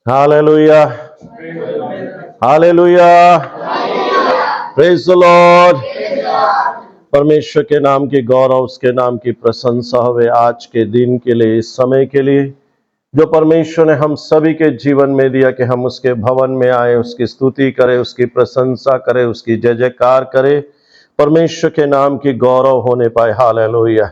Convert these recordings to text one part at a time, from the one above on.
Hallelujah, hallelujah, praise the Lord. परमेश्वर के नाम की गौरव, उसके नाम की प्रशंसा हुए आज के दिन के लिए, इस समय के लिए जो परमेश्वर ने हम सभी के जीवन में दिया कि हम उसके भवन में आए, उसकी स्तुति करें, उसकी प्रशंसा करें, उसकी जय जयकार करें। परमेश्वर के नाम की गौरव होने पाए। हालेलुया।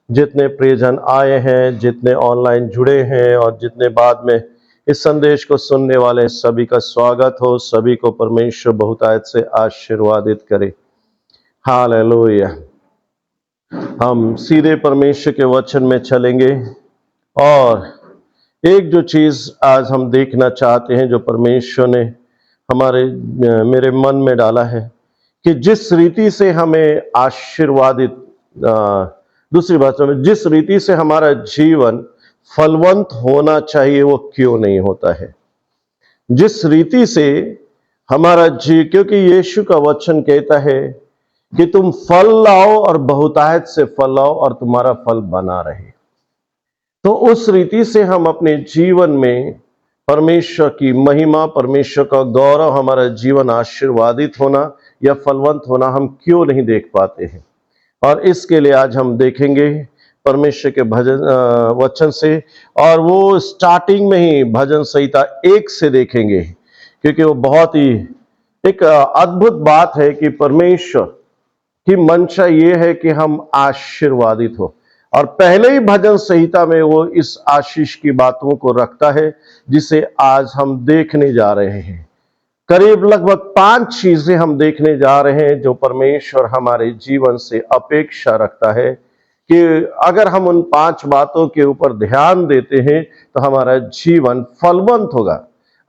जितने प्रियजन आए हैं, जितने ऑनलाइन जुड़े हैं और जितने बाद में इस संदेश को सुनने वाले, सभी का स्वागत हो। सभी को परमेश्वर बहुतायत से आशीर्वादित करे। हालेलुया। हम सीधे परमेश्वर के वचन में चलेंगे और एक जो चीज आज हम देखना चाहते हैं, जो परमेश्वर ने मेरे मन में डाला है कि जिस रीति से हमें आशीर्वादित, दूसरी भाषा में जिस रीति से हमारा जीवन फलवंत होना चाहिए वो क्यों नहीं होता है। जिस रीति से हमारा क्योंकि यीशु का वचन कहता है कि तुम फल लाओ और बहुतायत से फल लाओ और तुम्हारा फल बना रहे। तो उस रीति से हम अपने जीवन में परमेश्वर की महिमा, परमेश्वर का गौरव, हमारा जीवन आशीर्वादित होना या फलवंत होना हम क्यों नहीं देख पाते हैं। और इसके लिए आज हम देखेंगे परमेश्वर के वचन से, और वो स्टार्टिंग में ही भजन संहिता 1 से देखेंगे, क्योंकि वो बहुत ही एक अद्भुत बात है कि परमेश्वर की मंशा ये है कि हम आशीर्वादित हो। और पहले ही भजन संहिता में वो इस आशीष की बातों को रखता है, जिसे आज हम देखने जा रहे हैं। करीब लगभग 5 चीजें हम देखने जा रहे हैं जो परमेश्वर हमारे जीवन से अपेक्षा रखता है कि अगर हम उन 5 बातों के ऊपर ध्यान देते हैं तो हमारा जीवन फलवंत होगा।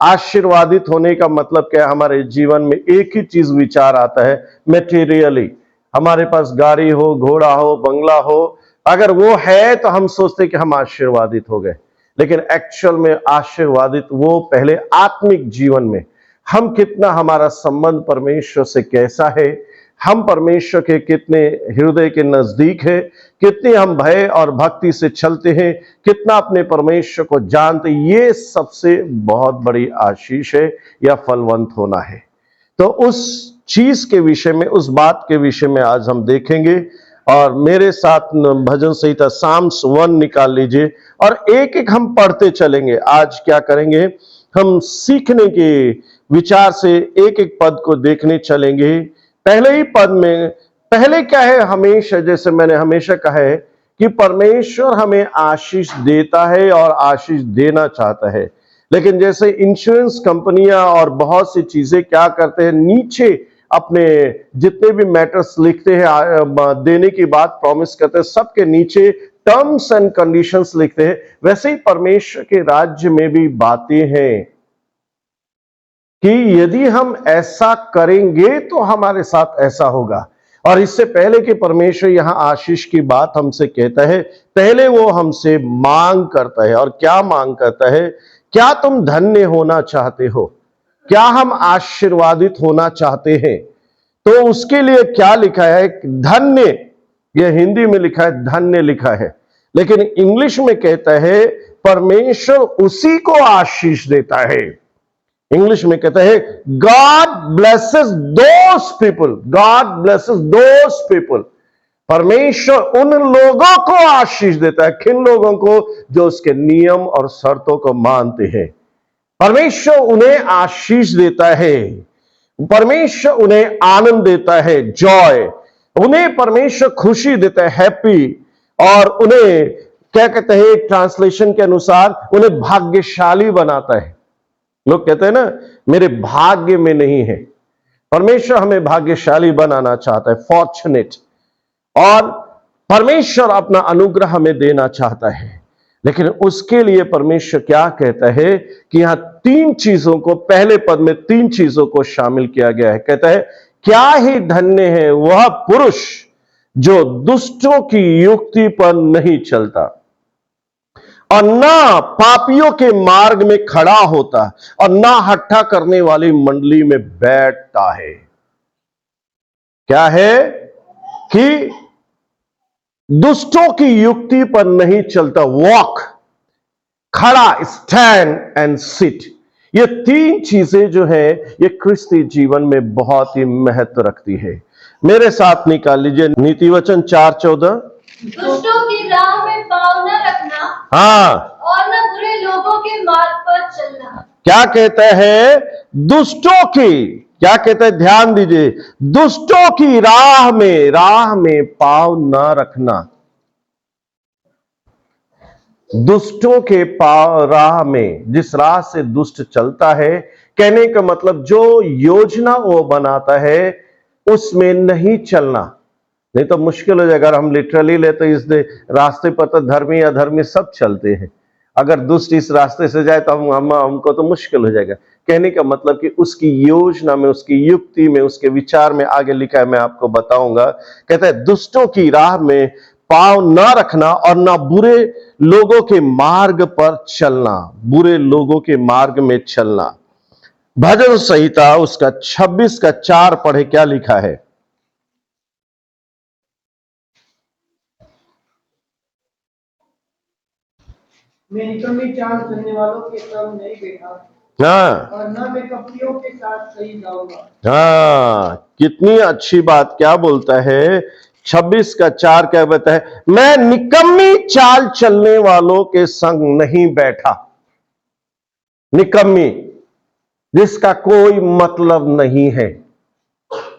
आशीर्वादित होने का मतलब क्या है? हमारे जीवन में एक ही चीज विचार आता है, मेटीरियली। हमारे पास गाड़ी हो, घोड़ा हो, बंगला हो, अगर वो है तो हम सोचते कि हम आशीर्वादित हो गए। लेकिन एक्चुअल में आशीर्वादित वो पहले आत्मिक जीवन में हम कितना, हमारा संबंध परमेश्वर से कैसा है, हम परमेश्वर के कितने हृदय के नजदीक है, कितने हम भय और भक्ति से चलते हैं, कितना अपने परमेश्वर को जानते, ये सबसे बहुत बड़ी आशीष है या फलवंत होना है। तो उस चीज के विषय में, उस बात के विषय में आज हम देखेंगे। और मेरे साथ भजन संहिता साम्स 1 निकाल लीजिए और एक एक हम पढ़ते चलेंगे। आज क्या करेंगे, हम सीखने के विचार से एक एक पद को देखने चलेंगे। पहले ही पद में पहले क्या है, हमेशा, जैसे मैंने हमेशा कहा है कि परमेश्वर हमें आशीष देता है और आशीष देना चाहता है। लेकिन जैसे इंश्योरेंस कंपनियां और बहुत सी चीजें क्या करते हैं, नीचे अपने जितने भी मैटर्स लिखते हैं, देने की बात प्रॉमिस करते हैं, सबके नीचे टर्म्स एंड कंडीशंस लिखते हैं। वैसे ही परमेश्वर के राज्य में भी बातें हैं कि यदि हम ऐसा करेंगे तो हमारे साथ ऐसा होगा। और इससे पहले कि परमेश्वर यहां आशीष की बात हमसे कहता है, पहले वो हमसे मांग करता है। और क्या मांग करता है? क्या तुम धन्य होना चाहते हो? क्या हम आशीर्वादित होना चाहते हैं? तो उसके लिए क्या लिखा है? धन्य, यह हिंदी में लिखा है, धन्य लिखा है, लेकिन इंग्लिश में कहता है परमेश्वर उसी को आशीष देता है। इंग्लिश में कहता है God blesses those people, God blesses those people. परमेश्वर उन लोगों को आशीष देता है। किन लोगों को? जो उसके नियम और शर्तों को मानते हैं। परमेश्वर उन्हें आशीष देता है, परमेश्वर उन्हें आनंद देता है, जॉय। उन्हें परमेश्वर खुशी देता है, हैप्पी। और उन्हें क्या कहते हैं, एक ट्रांसलेशन के अनुसार उन्हें भाग्यशाली बनाता है। लोग कहते हैं ना, मेरे भाग्य में नहीं है। परमेश्वर हमें भाग्यशाली बनाना चाहता है, फॉर्चुनेट। और परमेश्वर अपना अनुग्रह हमें देना चाहता है। लेकिन उसके लिए परमेश्वर क्या कहता है कि यहां 3 चीजों को, पहले पद में 3 चीजों को शामिल किया गया है। कहता है क्या ही धन्य है वह पुरुष जो दुष्टों की युक्ति पर नहीं चलता और ना पापियों के मार्ग में खड़ा होता और ना हट्टा करने वाली मंडली में बैठता है। क्या है कि दुष्टों की युक्ति पर नहीं चलता, वॉक, खड़ा, स्टैंड एंड सिट। ये तीन चीजें जो है ये क्रिस्ती जीवन में बहुत ही महत्व रखती है। मेरे साथ निकाल लीजिए नीति वचन 4:14। दुष्टों की राह में पाँव न रखना, हाँ, और न बुरे लोगों के मार्ग पर चलना। क्या कहता है? दुष्टों की, क्या कहता है? ध्यान दीजिए, दुष्टों की राह में पाँव न रखना। दुष्टों के राह में, जिस राह से दुष्ट चलता है, कहने का मतलब जो योजना वो बनाता है उसमें नहीं चलना, नहीं तो मुश्किल हो जाएगा। अगर हम लिटरली ले तो इस रास्ते पर तो धर्मी अधर्मी सब चलते हैं। अगर दुष्ट इस रास्ते से जाए तो हमको तो मुश्किल हो जाएगा। कहने का मतलब कि उसकी योजना में, उसकी युक्ति में, उसके विचार में आगे लिखा है, मैं आपको बताऊंगा। कहता है दुष्टों की राह में पांव न रखना और न बुरे लोगों के मार्ग पर चलना, बुरे लोगों के मार्ग में चलना। भजन संहिता उसका 26:4 पढ़े, क्या लिखा है? मैं निकम्मी चाल चलने वालों के संग नहीं बैठा, हाँ, और न मैं कपटियों के साथ सही जाऊंगा। हाँ, कितनी अच्छी बात। क्या बोलता है? 26:4 क्या कहता है? मैं निकम्मी चाल चलने वालों के संग नहीं बैठा। निकम्मी, जिसका कोई मतलब नहीं है,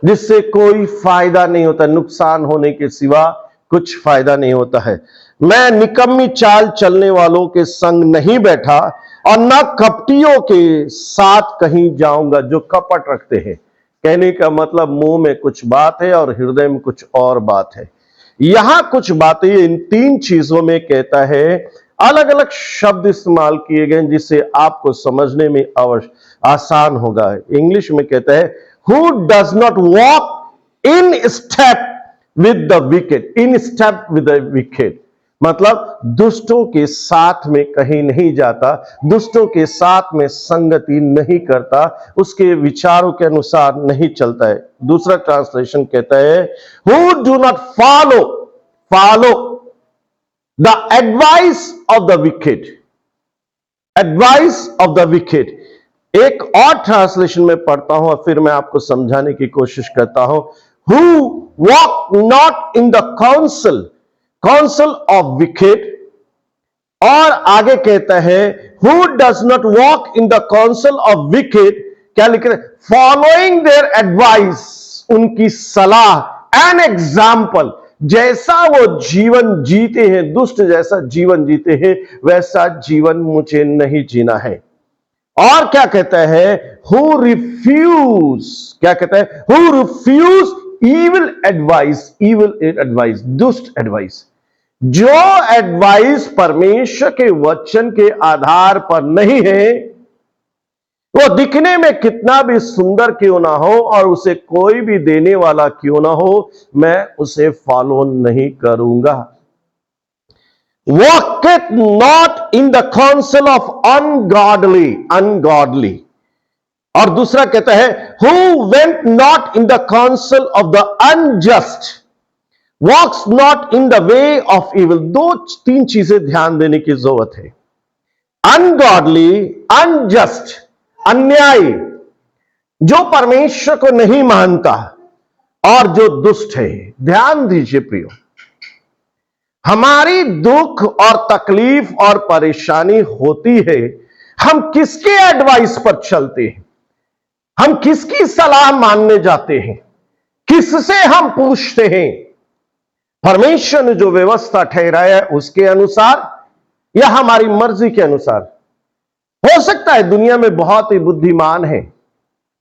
जिससे कोई फायदा नहीं होता, नुकसान होने के सिवा कुछ फायदा नहीं होता है। मैं निकम्मी चाल चलने वालों के संग नहीं बैठा और न कपटियों के साथ कहीं जाऊंगा, जो कपट रखते हैं। कहने का मतलब मुंह में कुछ बात है और हृदय में कुछ और बात है। यहां कुछ बातें इन तीन चीजों में कहता है, अलग अलग शब्द इस्तेमाल किए गए जिससे आपको समझने में आसान होगा। इंग्लिश में कहता है who does not walk in step with the wicked, in step with the wicked, मतलब दुष्टों के साथ में कहीं नहीं जाता, दुष्टों के साथ में संगति नहीं करता, उसके विचारों के अनुसार नहीं चलता है। दूसरा ट्रांसलेशन कहता है who do not follow the advice of the wicked, advice of the wicked। एक और ट्रांसलेशन में पढ़ता हूं और फिर मैं आपको समझाने की कोशिश करता हूं। Who walk not in the counsel of wicked, और आगे कहता है who does not walk in the counsel of wicked, क्या लिख रहे? Following their advice, उनकी सलाह, an example, जैसा वो जीवन जीते हैं, दुष्ट जैसा जीवन जीते हैं, वैसा जीवन मुझे नहीं जीना है। और क्या कहता है? Who refuse, क्या कहता है? Who refuse evil advice, दुष्ट एडवाइस। जो एडवाइस परमेश्वर के वचन के आधार पर नहीं है, वो दिखने में कितना भी सुंदर क्यों ना हो और उसे कोई भी देने वाला क्यों ना हो, मैं उसे फॉलो नहीं करूंगा। Walketh not in the counsel of ungodly, और दूसरा कहता है who went not in the counsel of the unjust, walks not in the way of evil। तीन चीजें ध्यान देने की जरूरत है। अनगॉडली, अनजस्ट, अन्यायी, जो परमेश्वर को नहीं मानता, और जो दुष्ट है। ध्यान दीजिए प्रियो, हमारी दुख और तकलीफ और परेशानी होती है, हम किसके एडवाइस पर चलते हैं, हम किसकी सलाह मानने जाते हैं, किससे हम पूछते हैं? परमेश्वर ने जो व्यवस्था ठहराया है उसके अनुसार या हमारी मर्जी के अनुसार? हो सकता है दुनिया में बहुत ही बुद्धिमान है,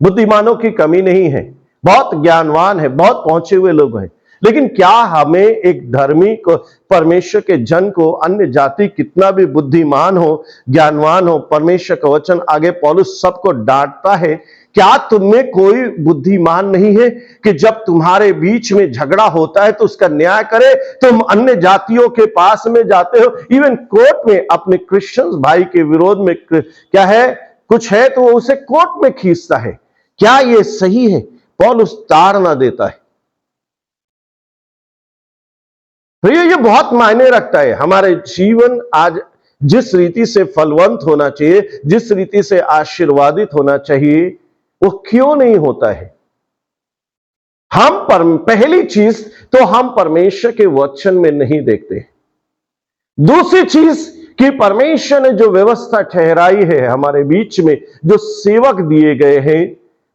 बुद्धिमानों की कमी नहीं है, बहुत ज्ञानवान है, बहुत पहुंचे हुए लोग हैं, लेकिन क्या हमें एक धर्मी को, परमेश्वर के जन को, अन्य जाति कितना भी बुद्धिमान हो, ज्ञानवान हो, परमेश्वर का वचन आगे पौलुस सबको डांटता है, क्या तुम में कोई बुद्धिमान नहीं है कि जब तुम्हारे बीच में झगड़ा होता है तो उसका न्याय करे? तुम अन्य जातियों के पास में जाते हो, इवन कोर्ट में अपने क्रिश्चियन भाई के विरोध में क्या है, कुछ है तो वो उसे कोर्ट में खींचता है। क्या ये सही है? पौलुस ताड़ना देता है। तो ये बहुत मायने रखता है। हमारे जीवन आज जिस रीति से फलवंत होना चाहिए, जिस रीति से आशीर्वादित होना चाहिए, वो क्यों नहीं होता है? पहली चीज तो हम परमेश्वर के वचन में नहीं देखते। दूसरी चीज कि परमेश्वर ने जो व्यवस्था ठहराई है हमारे बीच में, जो सेवक दिए गए हैं,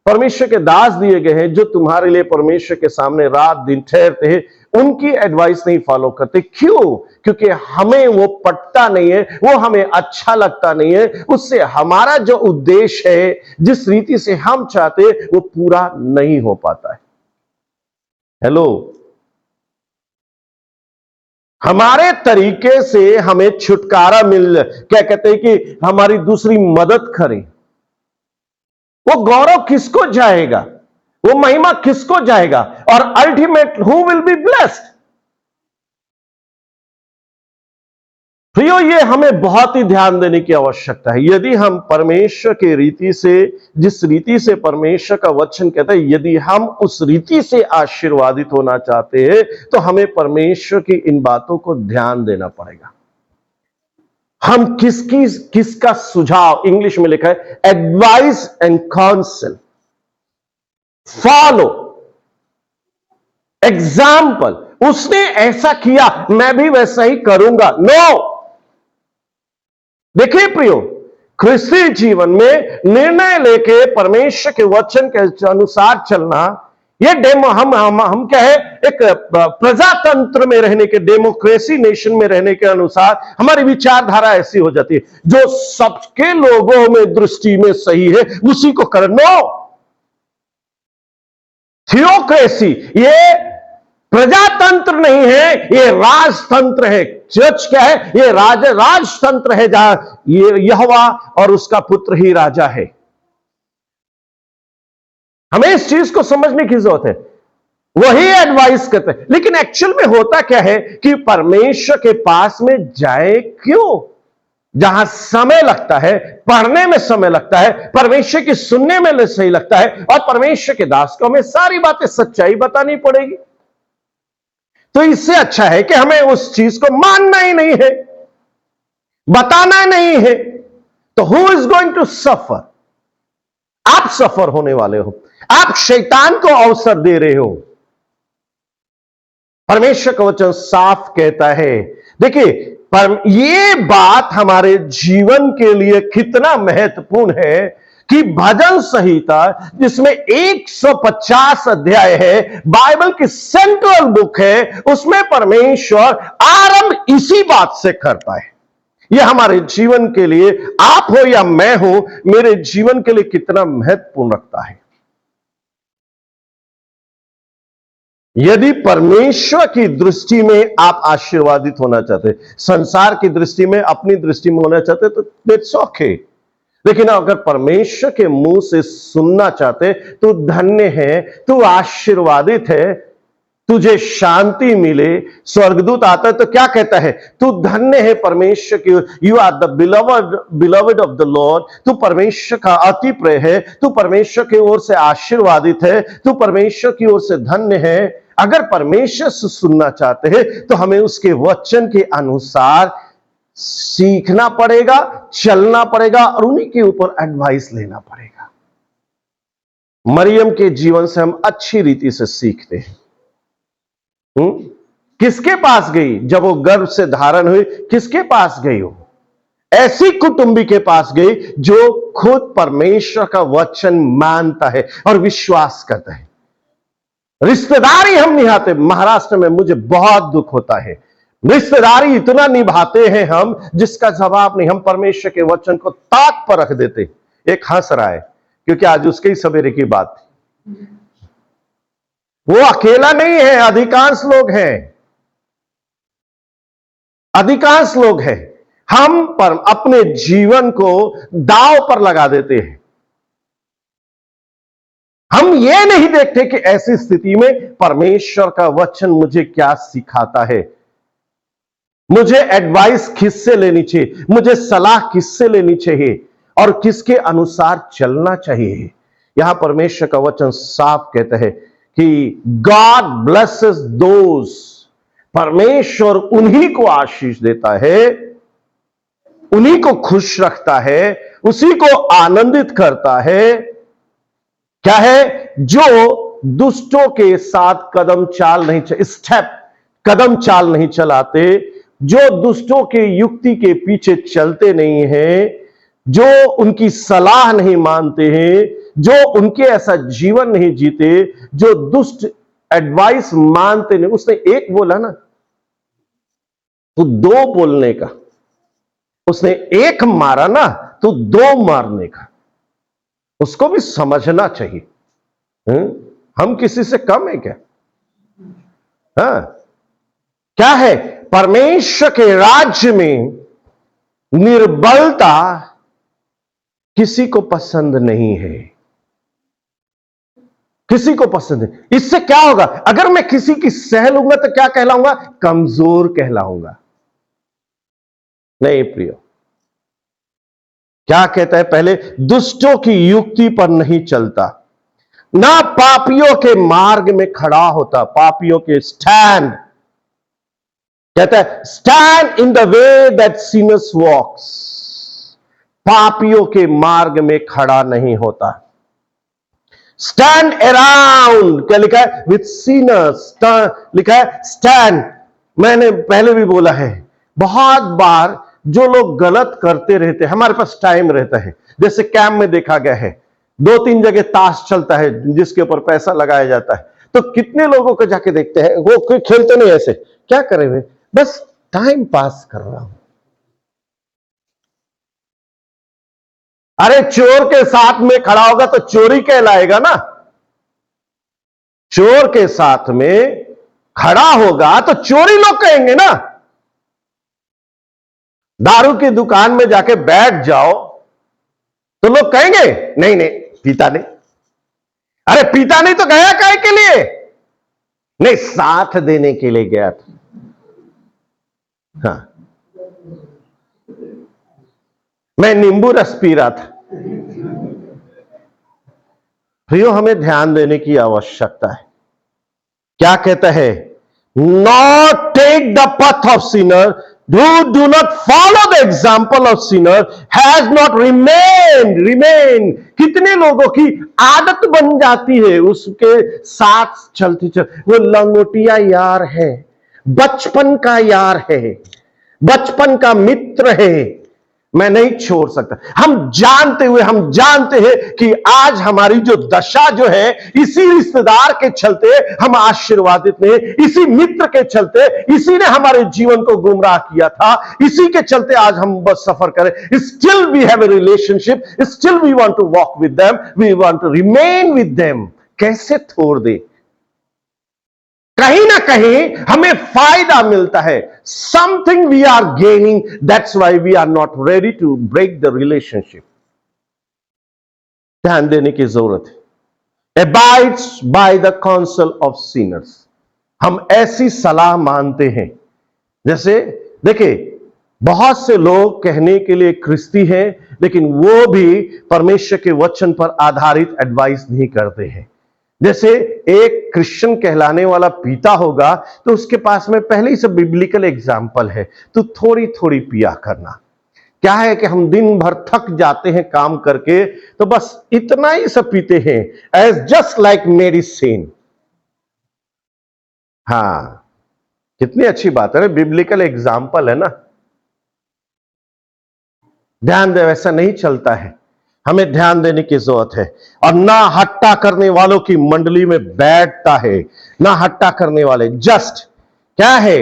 परमेश्वर के दास दिए गए हैं, जो तुम्हारे लिए परमेश्वर के सामने रात दिन ठहरते हैं, उनकी एडवाइस नहीं फॉलो करते। क्यों? क्योंकि हमें वो पटता नहीं है, वो हमें अच्छा लगता नहीं है, उससे हमारा जो उद्देश्य है, जिस रीति से हम चाहते, वो पूरा नहीं हो पाता है। हेलो, हमारे तरीके से हमें छुटकारा क्या कहते हैं कि हमारी दूसरी मदद करे, वो गौरव किसको जाएगा, वो महिमा किसको जाएगा, और ultimate who will be blessed? प्रियो, ये हमें बहुत ही ध्यान देने की आवश्यकता है। यदि हम परमेश्वर की रीति से, जिस रीति से परमेश्वर का वचन कहता है, यदि हम उस रीति से आशीर्वादित होना चाहते हैं, तो हमें परमेश्वर की इन बातों को ध्यान देना पड़ेगा। हम किसका सुझाव, इंग्लिश में लिखा है advice and council, follow example. उसने ऐसा किया, मैं भी वैसा ही करूंगा, नो। देखिए प्रियो, क्रिस्तीय जीवन में निर्णय लेके परमेश्वर के वचन के अनुसार चलना, ये हम क्या है, एक प्रजातंत्र में रहने के, डेमोक्रेसी नेशन में रहने के अनुसार हमारी विचारधारा ऐसी हो जाती है, जो सबके लोगों में दृष्टि में सही है उसी को करना। थियोक्रेसी ये प्रजातंत्र नहीं है, ये राजतंत्र है। चर्च क्या है? ये राजतंत्र है, जहां ये यहोवा और उसका पुत्र ही राजा है। हमें इस चीज को समझने की जरूरत है। वही एडवाइस करते हैं, लेकिन एक्चुअल में होता क्या है कि परमेश्वर के पास में जाए क्यों? जहां समय लगता है, पढ़ने में समय लगता है, परमेश्वर की सुनने में सही लगता है, और परमेश्वर के दास को हमें सारी बातें सच्चाई बतानी पड़ेगी। तो इससे अच्छा है कि हमें उस चीज को मानना ही नहीं है, बताना नहीं है। तो who is going to suffer? आप सफर होने वाले हो, आप शैतान को अवसर दे रहे हो। परमेश्वर का वचन साफ कहता है, देखिए, पर यह बात हमारे जीवन के लिए कितना महत्वपूर्ण है कि भजन संहिता, जिसमें 150 अध्याय है, बाइबल की सेंट्रल बुक है, उसमें परमेश्वर आरंभ इसी बात से करता है। यह हमारे जीवन के लिए, आप हो या मैं हो, मेरे जीवन के लिए कितना महत्वपूर्ण रखता है। यदि परमेश्वर की दृष्टि में आप आशीर्वादित होना चाहते, संसार की दृष्टि में, अपनी दृष्टि में होना चाहते, तो दैट्स ओके। लेकिन अगर परमेश्वर के मुंह से सुनना चाहते, तू धन्य है, तू आशीर्वादित है, तुझे शांति मिले। स्वर्गदूत आता है तो क्या कहता है? तू धन्य है परमेश्वर की, you are the beloved of the Lord. तू परमेश्वर का अति प्रिय है, तू परमेश्वर की ओर से आशीर्वादित है, तू परमेश्वर की ओर से धन्य है। अगर परमेश्वर से सुनना चाहते हैं, तो हमें उसके वचन के अनुसार सीखना पड़ेगा, चलना पड़ेगा, और उन्हीं के ऊपर एडवाइस लेना पड़ेगा। मरियम के जीवन से हम अच्छी रीति से सीखते हैं। किसके पास गई जब वो गर्भ से धारण हुई? किसके पास गई? हो ऐसी कुटुंबी के पास गई जो खुद परमेश्वर का वचन मानता है और विश्वास करता है। रिश्तेदारी हम निभाते, महाराष्ट्र में मुझे बहुत दुख होता है, रिश्तेदारी इतना निभाते हैं हम जिसका जवाब नहीं। हम परमेश्वर के वचन को ताक पर रख देते। एक हंस रहा है क्योंकि आज उसके ही सवेरे की बात थी। वो अकेला नहीं है, अधिकांश लोग हैं, अधिकांश लोग हैं। हम पर अपने जीवन को दांव पर लगा देते हैं। हम ये नहीं देखते कि ऐसी स्थिति में परमेश्वर का वचन मुझे क्या सिखाता है, मुझे एडवाइस किससे लेनी चाहिए, मुझे सलाह किससे लेनी चाहिए और किसके अनुसार चलना चाहिए। यहां परमेश्वर का वचन साफ कहता है कि गॉड ब्लेसेस दोज, परमेश्वर उन्हीं को आशीष देता है उन्हीं को खुश रखता है, उसी को आनंदित करता है। क्या है? जो दुष्टों के साथ कदम चाल नहीं चलाते, जो दुष्टों के युक्ति के पीछे चलते नहीं हैं, जो उनकी सलाह नहीं मानते हैं, जो उनके ऐसा जीवन नहीं जीते, जो दुष्ट एडवाइस मानते नहीं। उसने एक बोला ना, तो दो बोलने का। उसने एक मारा ना, तो दो मारने का। उसको भी समझना चाहिए। हम किसी से कम है क्या? हाँ, क्या है? परमेश्वर के राज्य में निर्बलता किसी को पसंद नहीं है, किसी को पसंद है। इससे क्या होगा? अगर मैं किसी की सह लूंगा तो क्या कहलाऊंगा? कमजोर कहलाऊंगा। नहीं प्रियो, क्या कहता है? पहले दुष्टों की युक्ति पर नहीं चलता, ना पापियों के मार्ग में खड़ा होता। पापियों के स्टैंड, कहता है stand in the way that sinners walks. पापियों के मार्ग में खड़ा नहीं होता। स्टैंड अराउंड, क्या लिखा है? विथ सिनर्स लिखा है स्टैंड। मैंने पहले भी बोला है, बहुत बार जो लोग गलत करते रहते हैं, हमारे पास टाइम रहता है। जैसे कैंप में देखा गया है, 2-3 जगह ताश चलता है जिसके ऊपर पैसा लगाया जाता है, तो कितने लोगों को जाके देखते हैं, वो कोई खेलते नहीं ऐसे, क्या करे हुए, बस टाइम पास कर रहा हूं। अरे चोर के साथ में खड़ा होगा तो चोरी कहलाएगा ना। चोर के साथ में खड़ा होगा तो चोरी लोग कहेंगे ना। दारू की दुकान में जाके बैठ जाओ तो लोग कहेंगे नहीं नहीं पीता नहीं। अरे पीता नहीं तो गया काहे के लिए? नहीं, साथ देने के लिए गया था। हाँ, मैं नींबू रस पी रहा था। प्रियो, हमें ध्यान देने की आवश्यकता है। क्या कहता है? Not take the path of sinner, who do not follow the example of sinner, has not remained. कितने लोगों की आदत बन जाती है उसके साथ चलती वो लंगोटिया यार है, बचपन का यार है, बचपन का मित्र है, मैं नहीं छोड़ सकता। हम जानते हैं कि आज हमारी जो दशा जो है, इसी रिश्तेदार के चलते हम आशीर्वादित नहीं, इसी मित्र के चलते, इसी ने हमारे जीवन को गुमराह किया था, इसी के चलते आज हम बस सफर करें। Still we have a relationship, still we want to walk with them, we want to remain with them. कैसे छोड़ दे? कहीं ना कहीं हमें फायदा मिलता है। Something we are gaining, that's why we are not ready to break the relationship. ध्यान देने की जरूरत है। Abides by the council of sinners. हम ऐसी सलाह मानते हैं, जैसे देखिए बहुत से लोग कहने के लिए क्रिस्ती हैं, लेकिन वो भी परमेश्वर के वचन पर आधारित एडवाइस नहीं करते हैं। जैसे एक क्रिश्चियन कहलाने वाला पीता होगा तो उसके पास में पहले ही सब बिब्लिकल एग्जाम्पल है, तो थोड़ी थोड़ी पिया करना। क्या है कि हम दिन भर थक जाते हैं काम करके, तो बस इतना ही सब पीते हैं, एज जस्ट लाइक मेडिसिन। हाँ, कितनी अच्छी बात है ना, बिब्लिकल एग्जाम्पल है ना। ध्यान दे, वैसा नहीं चलता है, हमें ध्यान देने की जरूरत है। और ना हट्टा करने वालों की मंडली में बैठता है, ना हट्टा करने वाले। जस्ट क्या है,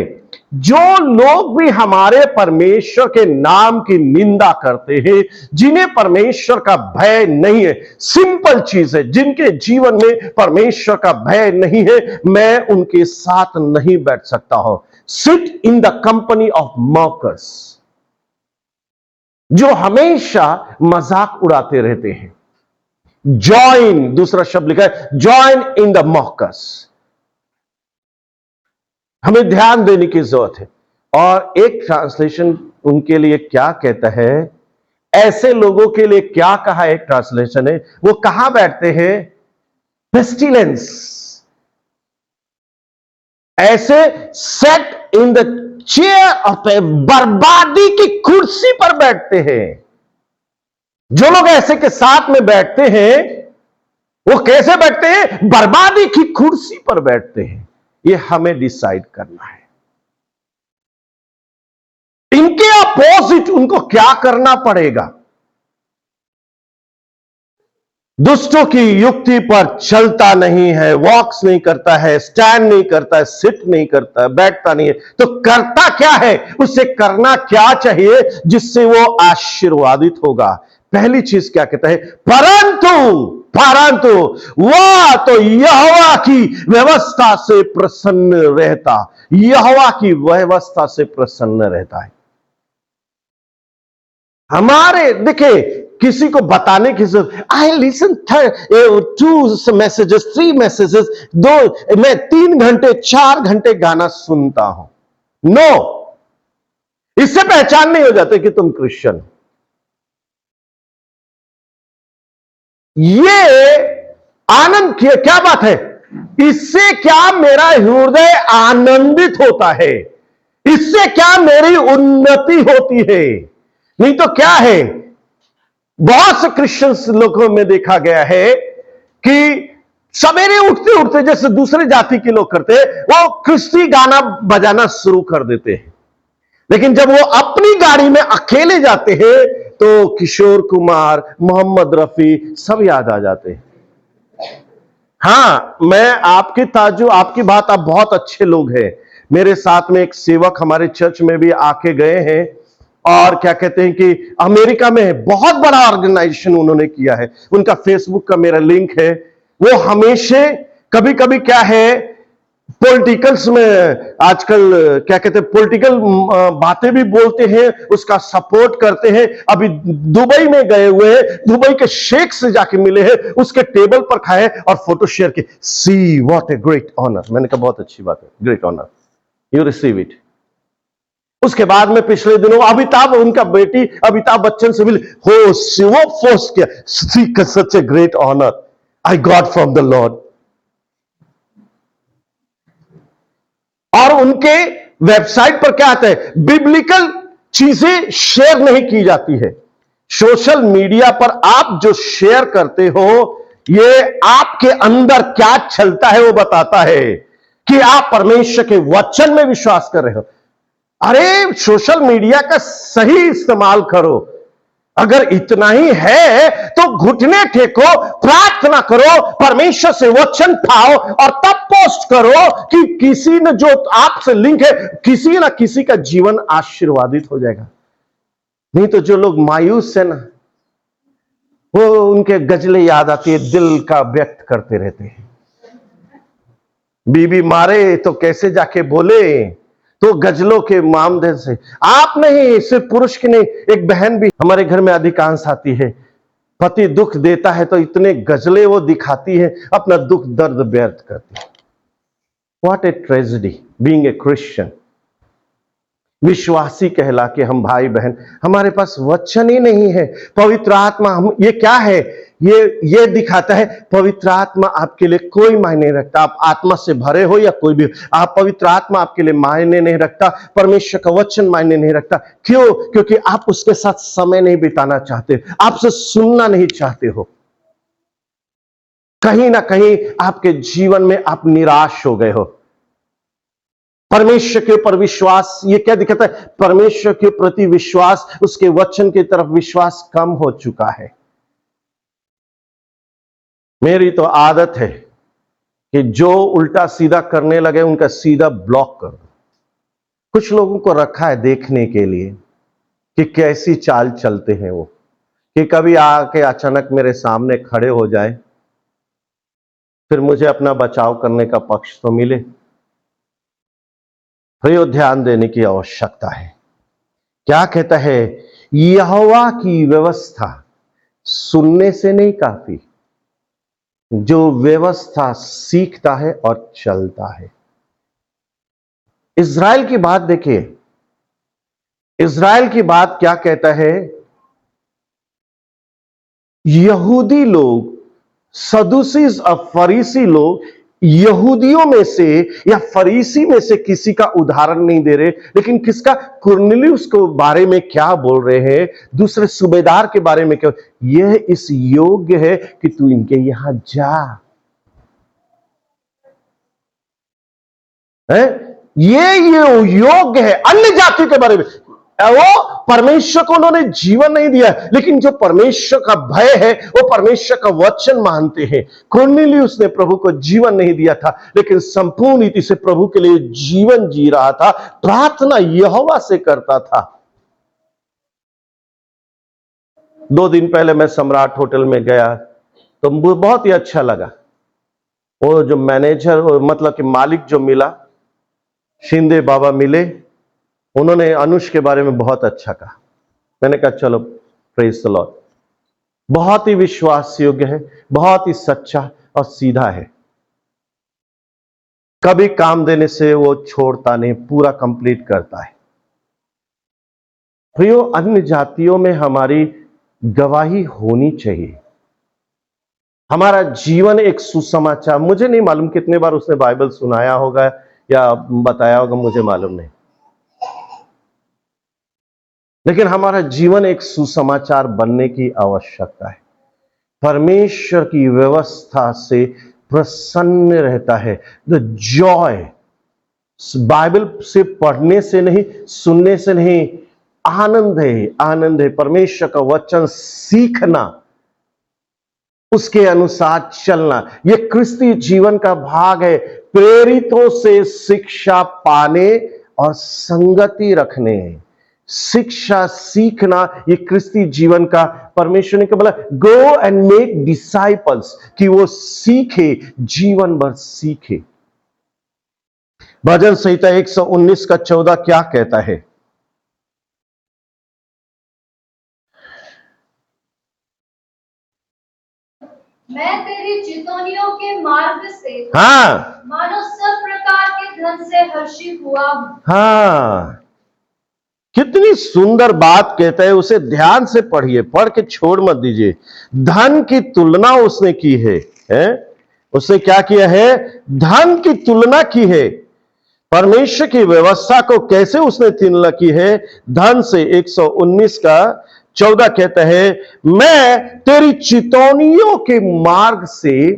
जो लोग भी हमारे परमेश्वर के नाम की निंदा करते हैं, जिन्हें परमेश्वर का भय नहीं है, सिंपल चीज है, जिनके जीवन में परमेश्वर का भय नहीं है, मैं उनके साथ नहीं बैठ सकता हूं। Sit in the company of mockers, जो हमेशा मजाक उड़ाते रहते हैं। जॉइन, दूसरा शब्द लिखा है, जॉइन इन द मॉकर्स। हमें ध्यान देने की जरूरत है। और एक ट्रांसलेशन उनके लिए क्या कहता है, ऐसे लोगों के लिए क्या कहा, एक ट्रांसलेशन है, वो कहां बैठते हैं? पेस्टिलेंस। ऐसे सेट इन द चेयर पे, बर्बादी की कुर्सी पर बैठते हैं। जो लोग ऐसे के साथ में बैठते हैं वो कैसे बैठते हैं? बर्बादी की कुर्सी पर बैठते हैं। ये हमें डिसाइड करना है। इनके अपोजिट उनको क्या करना पड़ेगा? दुष्टों की युक्ति पर चलता नहीं है, वॉक्स नहीं करता है, स्टैंड नहीं करता है, सिट नहीं करता है, बैठता नहीं है, तो करता क्या है? उसे करना क्या चाहिए जिससे वो आशीर्वादित होगा? पहली चीज क्या कहता है? परंतु वह तो यहोवा की व्यवस्था से प्रसन्न रहता, यहोवा की व्यवस्था से प्रसन्न रहता है। हमारे देखिए, किसी को बताने की जरूरत, आई लिसन 2 मैसेजेस 3 मैसेजेस, मैं 3 घंटे 4 घंटे गाना सुनता हूं। नो, इससे पहचान नहीं हो जाते कि तुम क्रिश्चियन हो। ये आनंद की क्या बात है? इससे क्या मेरा हृदय आनंदित होता है? इससे क्या मेरी उन्नति होती है? नहीं तो क्या है, बहुत से क्रिश्चियंस लोगों में देखा गया है कि सवेरे उठते उठते जैसे दूसरे जाति के लोग करते हैं, वो क्रिस्ती गाना बजाना शुरू कर देते हैं। लेकिन जब वो अपनी गाड़ी में अकेले जाते हैं तो किशोर कुमार, मोहम्मद रफी सब याद आ जाते हैं। हां, मैं आपकी आपकी बात, आप बहुत अच्छे लोग हैं। मेरे साथ में एक सेवक हमारे चर्च में भी आके गए हैं और क्या कहते हैं कि अमेरिका में बहुत बड़ा ऑर्गेनाइजेशन उन्होंने किया है। उनका फेसबुक का मेरा लिंक है। वो हमेशा कभी कभी क्या है, पॉलिटिकल्स में आजकल क्या कहते हैं, पॉलिटिकल बातें भी बोलते हैं, उसका सपोर्ट करते हैं। अभी दुबई में गए हुए हैं, दुबई के शेख से जाके मिले हैं, उसके टेबल पर खाए और फोटो शेयर की। See what a great honour. मैंने कहा बहुत अच्छी बात है, great honour, you receive it. उसके बाद में पिछले दिनों अमिताभ, उनका बेटी अमिताभ बच्चन से मिले, हो वो फोर्स किया, such a great honour I got from the Lord. और उनके वेबसाइट पर क्या आता है? बिब्लिकल चीजें शेयर नहीं की जाती है। सोशल मीडिया पर आप जो शेयर करते हो, ये आपके अंदर क्या चलता है वो बताता है कि आप परमेश्वर के वचन में विश्वास कर रहे हो। अरे सोशल मीडिया का सही इस्तेमाल करो। अगर इतना ही है तो घुटने टेको, प्रार्थना करो, परमेश्वर से वचन पाओ और तब पोस्ट करो कि किसी ने जो आपसे लिंक है, किसी ना किसी का जीवन आशीर्वादित हो जाएगा। नहीं तो जो लोग मायूस है ना, वो उनके गजलें याद आती है, दिल का व्यक्त करते रहते हैं। बीबी मारे तो कैसे जाके बोले, तो गजलों के मामले से। आप नहीं, सिर्फ पुरुष की नहीं, एक बहन भी हमारे घर में अधिकांश आती है। पति दुख देता है तो इतने गजले वो दिखाती है, अपना दुख दर्द व्यर्थ करती है। What a tragedy being a Christian. विश्वासी कहला के हम भाई बहन, हमारे पास वचन ही नहीं है। पवित्र आत्मा, हम ये क्या है, ये दिखाता है पवित्र आत्मा आपके लिए कोई मायने नहीं रखता। आप आत्मा से भरे हो या कोई भी, आप पवित्र आत्मा आपके लिए मायने नहीं रखता। परमेश्वर का वचन मायने नहीं रखता। क्यों? क्योंकि आप उसके साथ समय नहीं बिताना चाहते, आपसे सुनना नहीं चाहते हो। कहीं ना कहीं आपके जीवन में आप निराश हो गए हो। परमेश्वर के ऊपर विश्वास, ये क्या दिखाता है? परमेश्वर के प्रति विश्वास, उसके वचन की तरफ विश्वास कम हो चुका है। मेरी तो आदत है कि जो उल्टा सीधा करने लगे उनका सीधा ब्लॉक कर दो। कुछ लोगों को रखा है देखने के लिए कि कैसी चाल चलते हैं वो, कि कभी आके अचानक मेरे सामने खड़े हो जाए, फिर मुझे अपना बचाव करने का पक्ष तो मिले। तो ध्यान देने की आवश्यकता है। क्या कहता है? यहोवा की व्यवस्था सुनने से नहीं काफी, जो व्यवस्था सीखता है और चलता है। इज़राइल की बात देखिए, इज़राइल की बात क्या कहता है? यहूदी लोग, सदूसीज और फरीसी लोग यहूदियों में से या फरीसी में से किसी का उदाहरण नहीं दे रहे, लेकिन किसका, कुरनेलियुस के बारे में क्या बोल रहे हैं, दूसरे सूबेदार के बारे में क्या, यह इस योग्य है कि तू इनके यहां जा। है ये योग्य है। अन्य जाति के बारे में, वो परमेश्वर को उन्होंने जीवन नहीं दिया, लेकिन जो परमेश्वर का भय है वो परमेश्वर का वचन मानते हैं। कुरनेलियुस ने प्रभु को जीवन नहीं दिया था, लेकिन संपूर्ण रीति से प्रभु के लिए जीवन जी रहा था, प्रार्थना यहोवा से करता था। 2 दिन पहले मैं सम्राट होटल में गया तो मुझे बहुत ही अच्छा लगा। वो जो मैनेजर, मतलब कि मालिक जो मिला, शिंदे बाबा मिले, उन्होंने अनुष के बारे में बहुत अच्छा कहा। मैंने कहा चलो, प्रेज द लॉर्ड। बहुत ही विश्वास योग्य है, बहुत ही सच्चा और सीधा है, कभी काम देने से वो छोड़ता नहीं, पूरा कंप्लीट करता है। प्रियो, अन्य जातियों में हमारी गवाही होनी चाहिए। हमारा जीवन एक सुसमाचार, मुझे नहीं मालूम कितने बार उसने बाइबल सुनाया होगा या बताया होगा, मुझे मालूम नहीं, लेकिन हमारा जीवन एक सुसमाचार बनने की आवश्यकता है। परमेश्वर की व्यवस्था से प्रसन्न रहता है। द जॉय, बाइबल से पढ़ने से नहीं, सुनने से नहीं, आनंद है, आनंद है। परमेश्वर का वचन सीखना, उसके अनुसार चलना, यह क्रिस्ती जीवन का भाग है। प्रेरितों से शिक्षा पाने और संगति रखने, शिक्षा सीखना, ये क्रिस्ती जीवन का, परमेश्वर ने बोला गो एंड मेक डिसाइपल्स, कि वो सीखे, जीवन भर सीखे। भजन संहिता 119 का 14 क्या कहता है? मैं तेरी चितौनियों के मार्ग से हाँ, मानो सब प्रकार के धन से हर्षित हुआ हूं। हाँ, कितनी सुंदर बात कहता है, उसे ध्यान से पढ़िए, पढ़ के छोड़ मत दीजिए। धन की तुलना उसने की है, उसने क्या किया है? धन की तुलना की है। परमेश्वर की व्यवस्था को कैसे उसने तुलना की है? धन से। 119 का 14 कहता है, मैं तेरी चितौनियों के मार्ग से,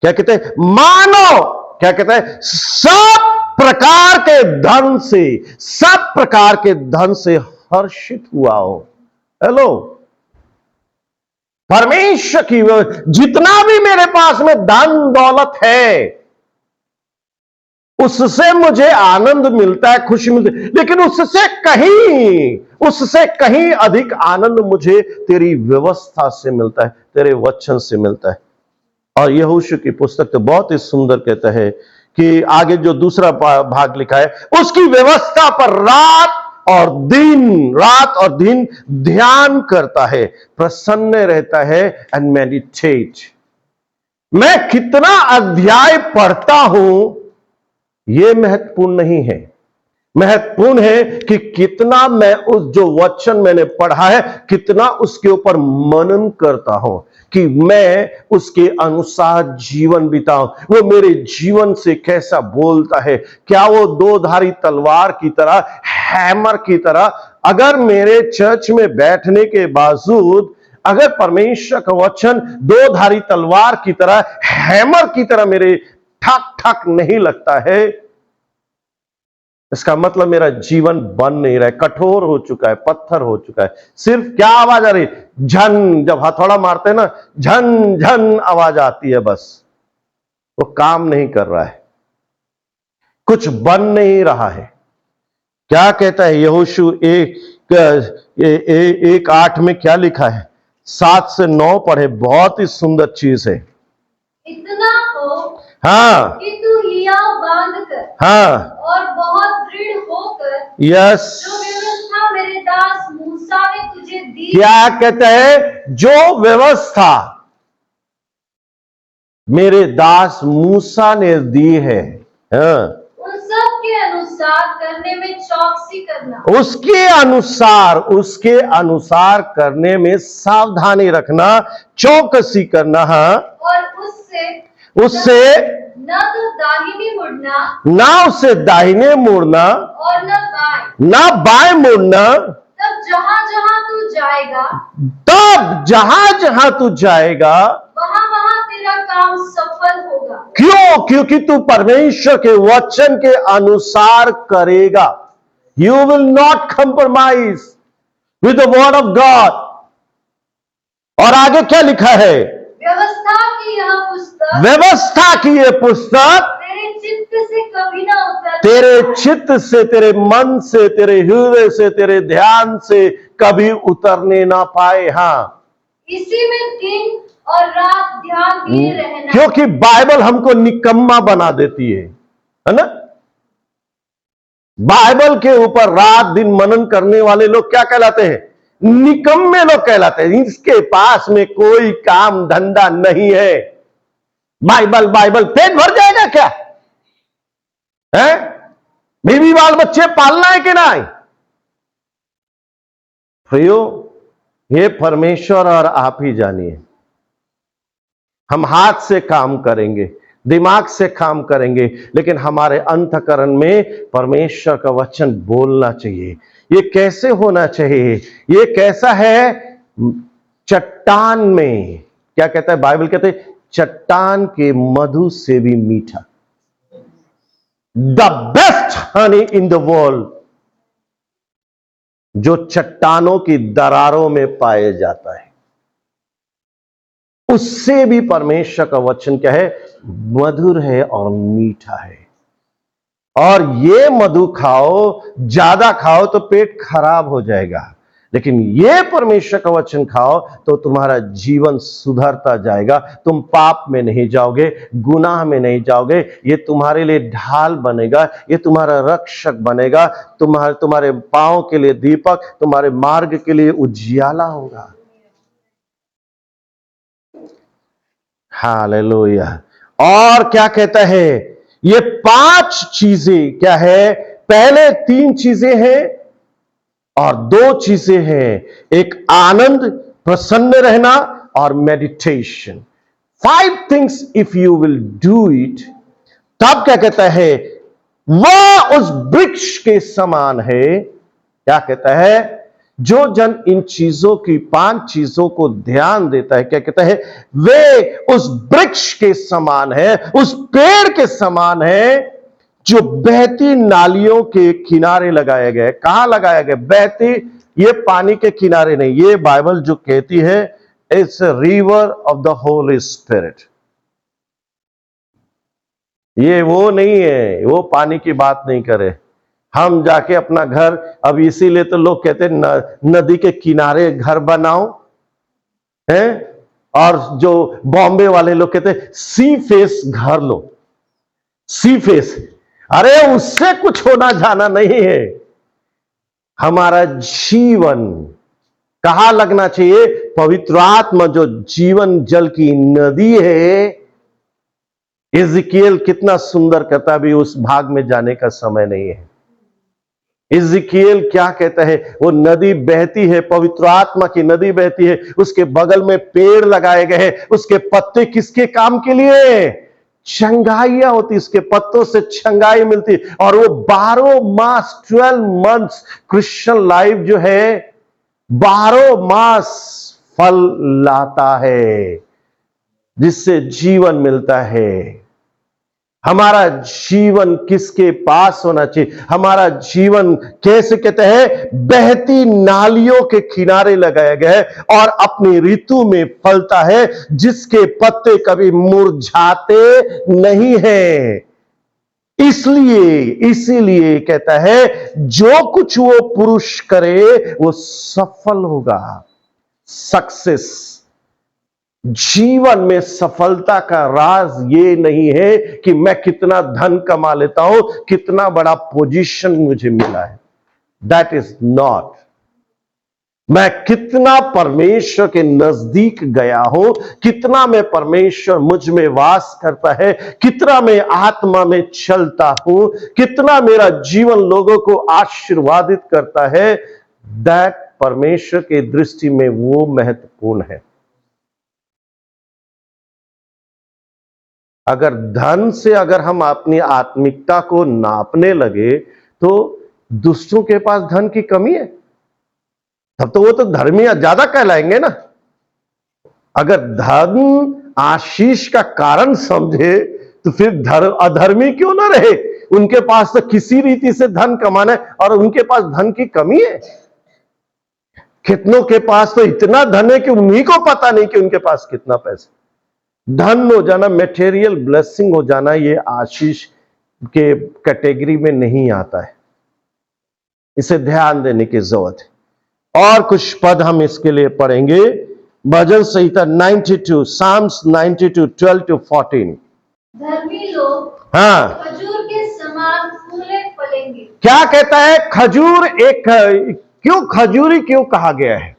क्या कहते हैं? मानो, क्या कहता है? सब प्रकार के धन से, सब प्रकार के धन से हर्षित हुआ हो। हेलो, परमेश्वर की जितना भी मेरे पास में धन दौलत है, उससे मुझे आनंद मिलता है, खुशी मिलती है, लेकिन उससे कहीं अधिक आनंद मुझे तेरी व्यवस्था से मिलता है, तेरे वचन से मिलता है। और यहोशू की पुस्तक तो बहुत ही सुंदर कहता है कि आगे जो दूसरा भाग लिखा है, उसकी व्यवस्था पर रात और दिन ध्यान करता है, प्रसन्न रहता है, एंड मेडिटेट। मैं कितना अध्याय पढ़ता हूं यह महत्वपूर्ण नहीं है, महत्वपूर्ण है कि कितना मैं उस जो वचन मैंने पढ़ा है, कितना उसके ऊपर मनन करता हूं, कि मैं उसके अनुसार जीवन बिताऊं। वो मेरे जीवन से कैसा बोलता है? क्या वो दो-धारी तलवार की तरह, हैमर की तरह, अगर मेरे चर्च में बैठने के बावजूद अगर परमेश्वर का वचन दो-धारी तलवार की तरह, हैमर की तरह मेरे ठक ठक नहीं लगता है, इसका मतलब मेरा जीवन बन नहीं रहा है, कठोर हो चुका है, पत्थर हो चुका है। सिर्फ क्या आवाज आ रही? झन, जब हथौड़ा मारते हैं ना, झन झन आवाज आती है, बस। वो काम नहीं कर रहा है, कुछ बन नहीं रहा है। क्या कहता है यहोशू 1:8 में? क्या लिखा है? 7 से 9 पढ़े, बहुत ही सुंदर चीज है। इतना हो हाँ, कि तू हियाव बांध कर, हाँ, और बहुत दृढ़ होकर, यस, जो व्यवस्था मेरे दास मूसा ने तुझे दी, क्या कहता है? जो व्यवस्था मेरे दास मूसा ने दी है, हाँ, उन सब के अनुसार करने में चौकसी करना, उसके अनुसार करने में सावधानी रखना, चौकसी करना। हाँ, और उससे उससे न तो दाहिनी मुड़ना ना उससे दाहिने मुड़ना और न बाएं। ना बाएं मुड़ना। तब जहां जहां तू जाएगा तब जहां जहां तू जाएगा, वहां वहां तेरा काम सफल होगा। क्यों? क्योंकि तू परमेश्वर के वचन के अनुसार करेगा। You will not compromise with the word of God. और आगे क्या लिखा है? व्यवस्था की यह पुस्तक व्यवस्था की यह पुस्तक तेरे चित्त से कभी ना उतर तेरे चित्त से, तेरे मन से, तेरे हृदय से, तेरे ध्यान से कभी उतरने ना पाए। हाँ, इसी में दिन और रात ध्यान दिए रहना। क्योंकि बाइबल हमको निकम्मा बना देती है ना। बाइबल के ऊपर रात दिन मनन करने वाले लोग क्या कहलाते हैं? निकम्मे लोग कहलाते हैं। इसके पास में कोई काम धंधा नहीं है। बाइबल बाइबल, पेट भर जाएगा क्या है? बीवी बाल बच्चे पालना है कि नहीं? प्रियो, ये परमेश्वर और आप ही जानिए। हम हाथ से काम करेंगे, दिमाग से काम करेंगे, लेकिन हमारे अंतःकरण में परमेश्वर का वचन बोलना चाहिए। ये कैसे होना चाहिए? ये कैसा है? चट्टान में क्या कहता है बाइबल? कहते हैं चट्टान के मधु से भी मीठा। The best Honey in the world जो चट्टानों की दरारों में पाए जाता है, उससे भी परमेश्वर का वचन क्या है? मधुर है और मीठा है। और ये मधु खाओ, ज्यादा खाओ तो पेट खराब हो जाएगा, लेकिन ये परमेश्वर का वचन खाओ तो तुम्हारा जीवन सुधरता जाएगा। तुम पाप में नहीं जाओगे, गुनाह में नहीं जाओगे। ये तुम्हारे लिए ढाल बनेगा, ये तुम्हारा रक्षक बनेगा, तुम्हारे पांव के लिए दीपक, तुम्हारे मार्ग के लिए उजियाला होगा। हालेलुया। और क्या कहता है? ये 5 चीजें क्या है? पहले 3 चीजें हैं और 2 चीजें हैं। एक आनंद, प्रसन्न रहना और meditation. 5 things if you will do it, तब क्या कहता है? वह उस वृक्ष के समान है। क्या कहता है? जो जन इन चीजों की 5 चीजों को ध्यान देता है, क्या कहता है? वे उस वृक्ष के समान है, उस पेड़ के समान है जो बहती नालियों के किनारे लगाया गया है। कहां लगाया गया? बहती, ये पानी के किनारे नहीं, ये बाइबल जो कहती है it's a river of the holy spirit. ये वो नहीं है, वो पानी की बात नहीं करे। हम जाके अपना घर, अब इसीलिए तो लोग कहते हैं नदी के किनारे घर बनाओ हैं, और जो बॉम्बे वाले लोग कहते हैं सी फेस घर लो। सी फेस, अरे उससे कुछ होना जाना नहीं है। हमारा जीवन कहां लगना चाहिए? पवित्र आत्मा जो जीवन जल की नदी है। इज़िकियल कितना सुंदर कहता है, अभी उस भाग में जाने का समय नहीं है। इज़िकियल क्या कहता है? वो नदी बहती है, पवित्र आत्मा की नदी बहती है, उसके बगल में पेड़ लगाए गए हैं। उसके पत्ते किसके काम के लिए? छंगाइयां होती, उसके पत्तों से छंगाई मिलती, और वो 12 मास 12 मंथ्स क्रिश्चियन लाइफ जो है 12 मास फल लाता है, जिससे जीवन मिलता है। हमारा जीवन किसके पास होना चाहिए? हमारा जीवन कैसे कहते हैं? बहती नालियों के किनारे लगाया गया है और अपनी ऋतु में फलता है, जिसके पत्ते कभी मुरझाते नहीं हैं। इसीलिए कहता है जो कुछ वो पुरुष करे वो सफल होगा। सक्सेस, जीवन में सफलता का राज ये नहीं है कि मैं कितना धन कमा लेता हूं, कितना बड़ा पोजीशन मुझे मिला है। That is not. मैं कितना परमेश्वर के नजदीक गया हूं, कितना मैं परमेश्वर मुझ में वास करता है, कितना मैं आत्मा में चलता हूं, कितना मेरा जीवन लोगों को आशीर्वादित करता है, दैट परमेश्वर के दृष्टि में वो महत्वपूर्ण है। अगर धन से अगर हम अपनी आत्मिकता को नापने लगे तो दूसरों के पास धन की कमी है, तब तो वो तो धर्मी ज्यादा कहलाएंगे ना। अगर धन आशीष का कारण समझे तो फिर अधर्मी क्यों ना रहे? उनके पास तो किसी रीति से धन कमाना है और उनके पास धन की कमी है। कितनों के पास तो इतना धन है कि उन्हीं को पता नहीं कि उनके पास कितना पैसा। धन हो जाना, मटेरियल ब्लेसिंग हो जाना, ये आशीष के कैटेगरी में नहीं आता है। इसे ध्यान देने की जरूरत है। और कुछ पद हम इसके लिए पढ़ेंगे। भजन संहिता 92, साम्स 92, 12 to 14। धर्मी लोग हाँ, खजूर के समान फूले फलेंगे। क्या कहता है? खजूर एक, क्यों खजूरी क्यों कहा गया है?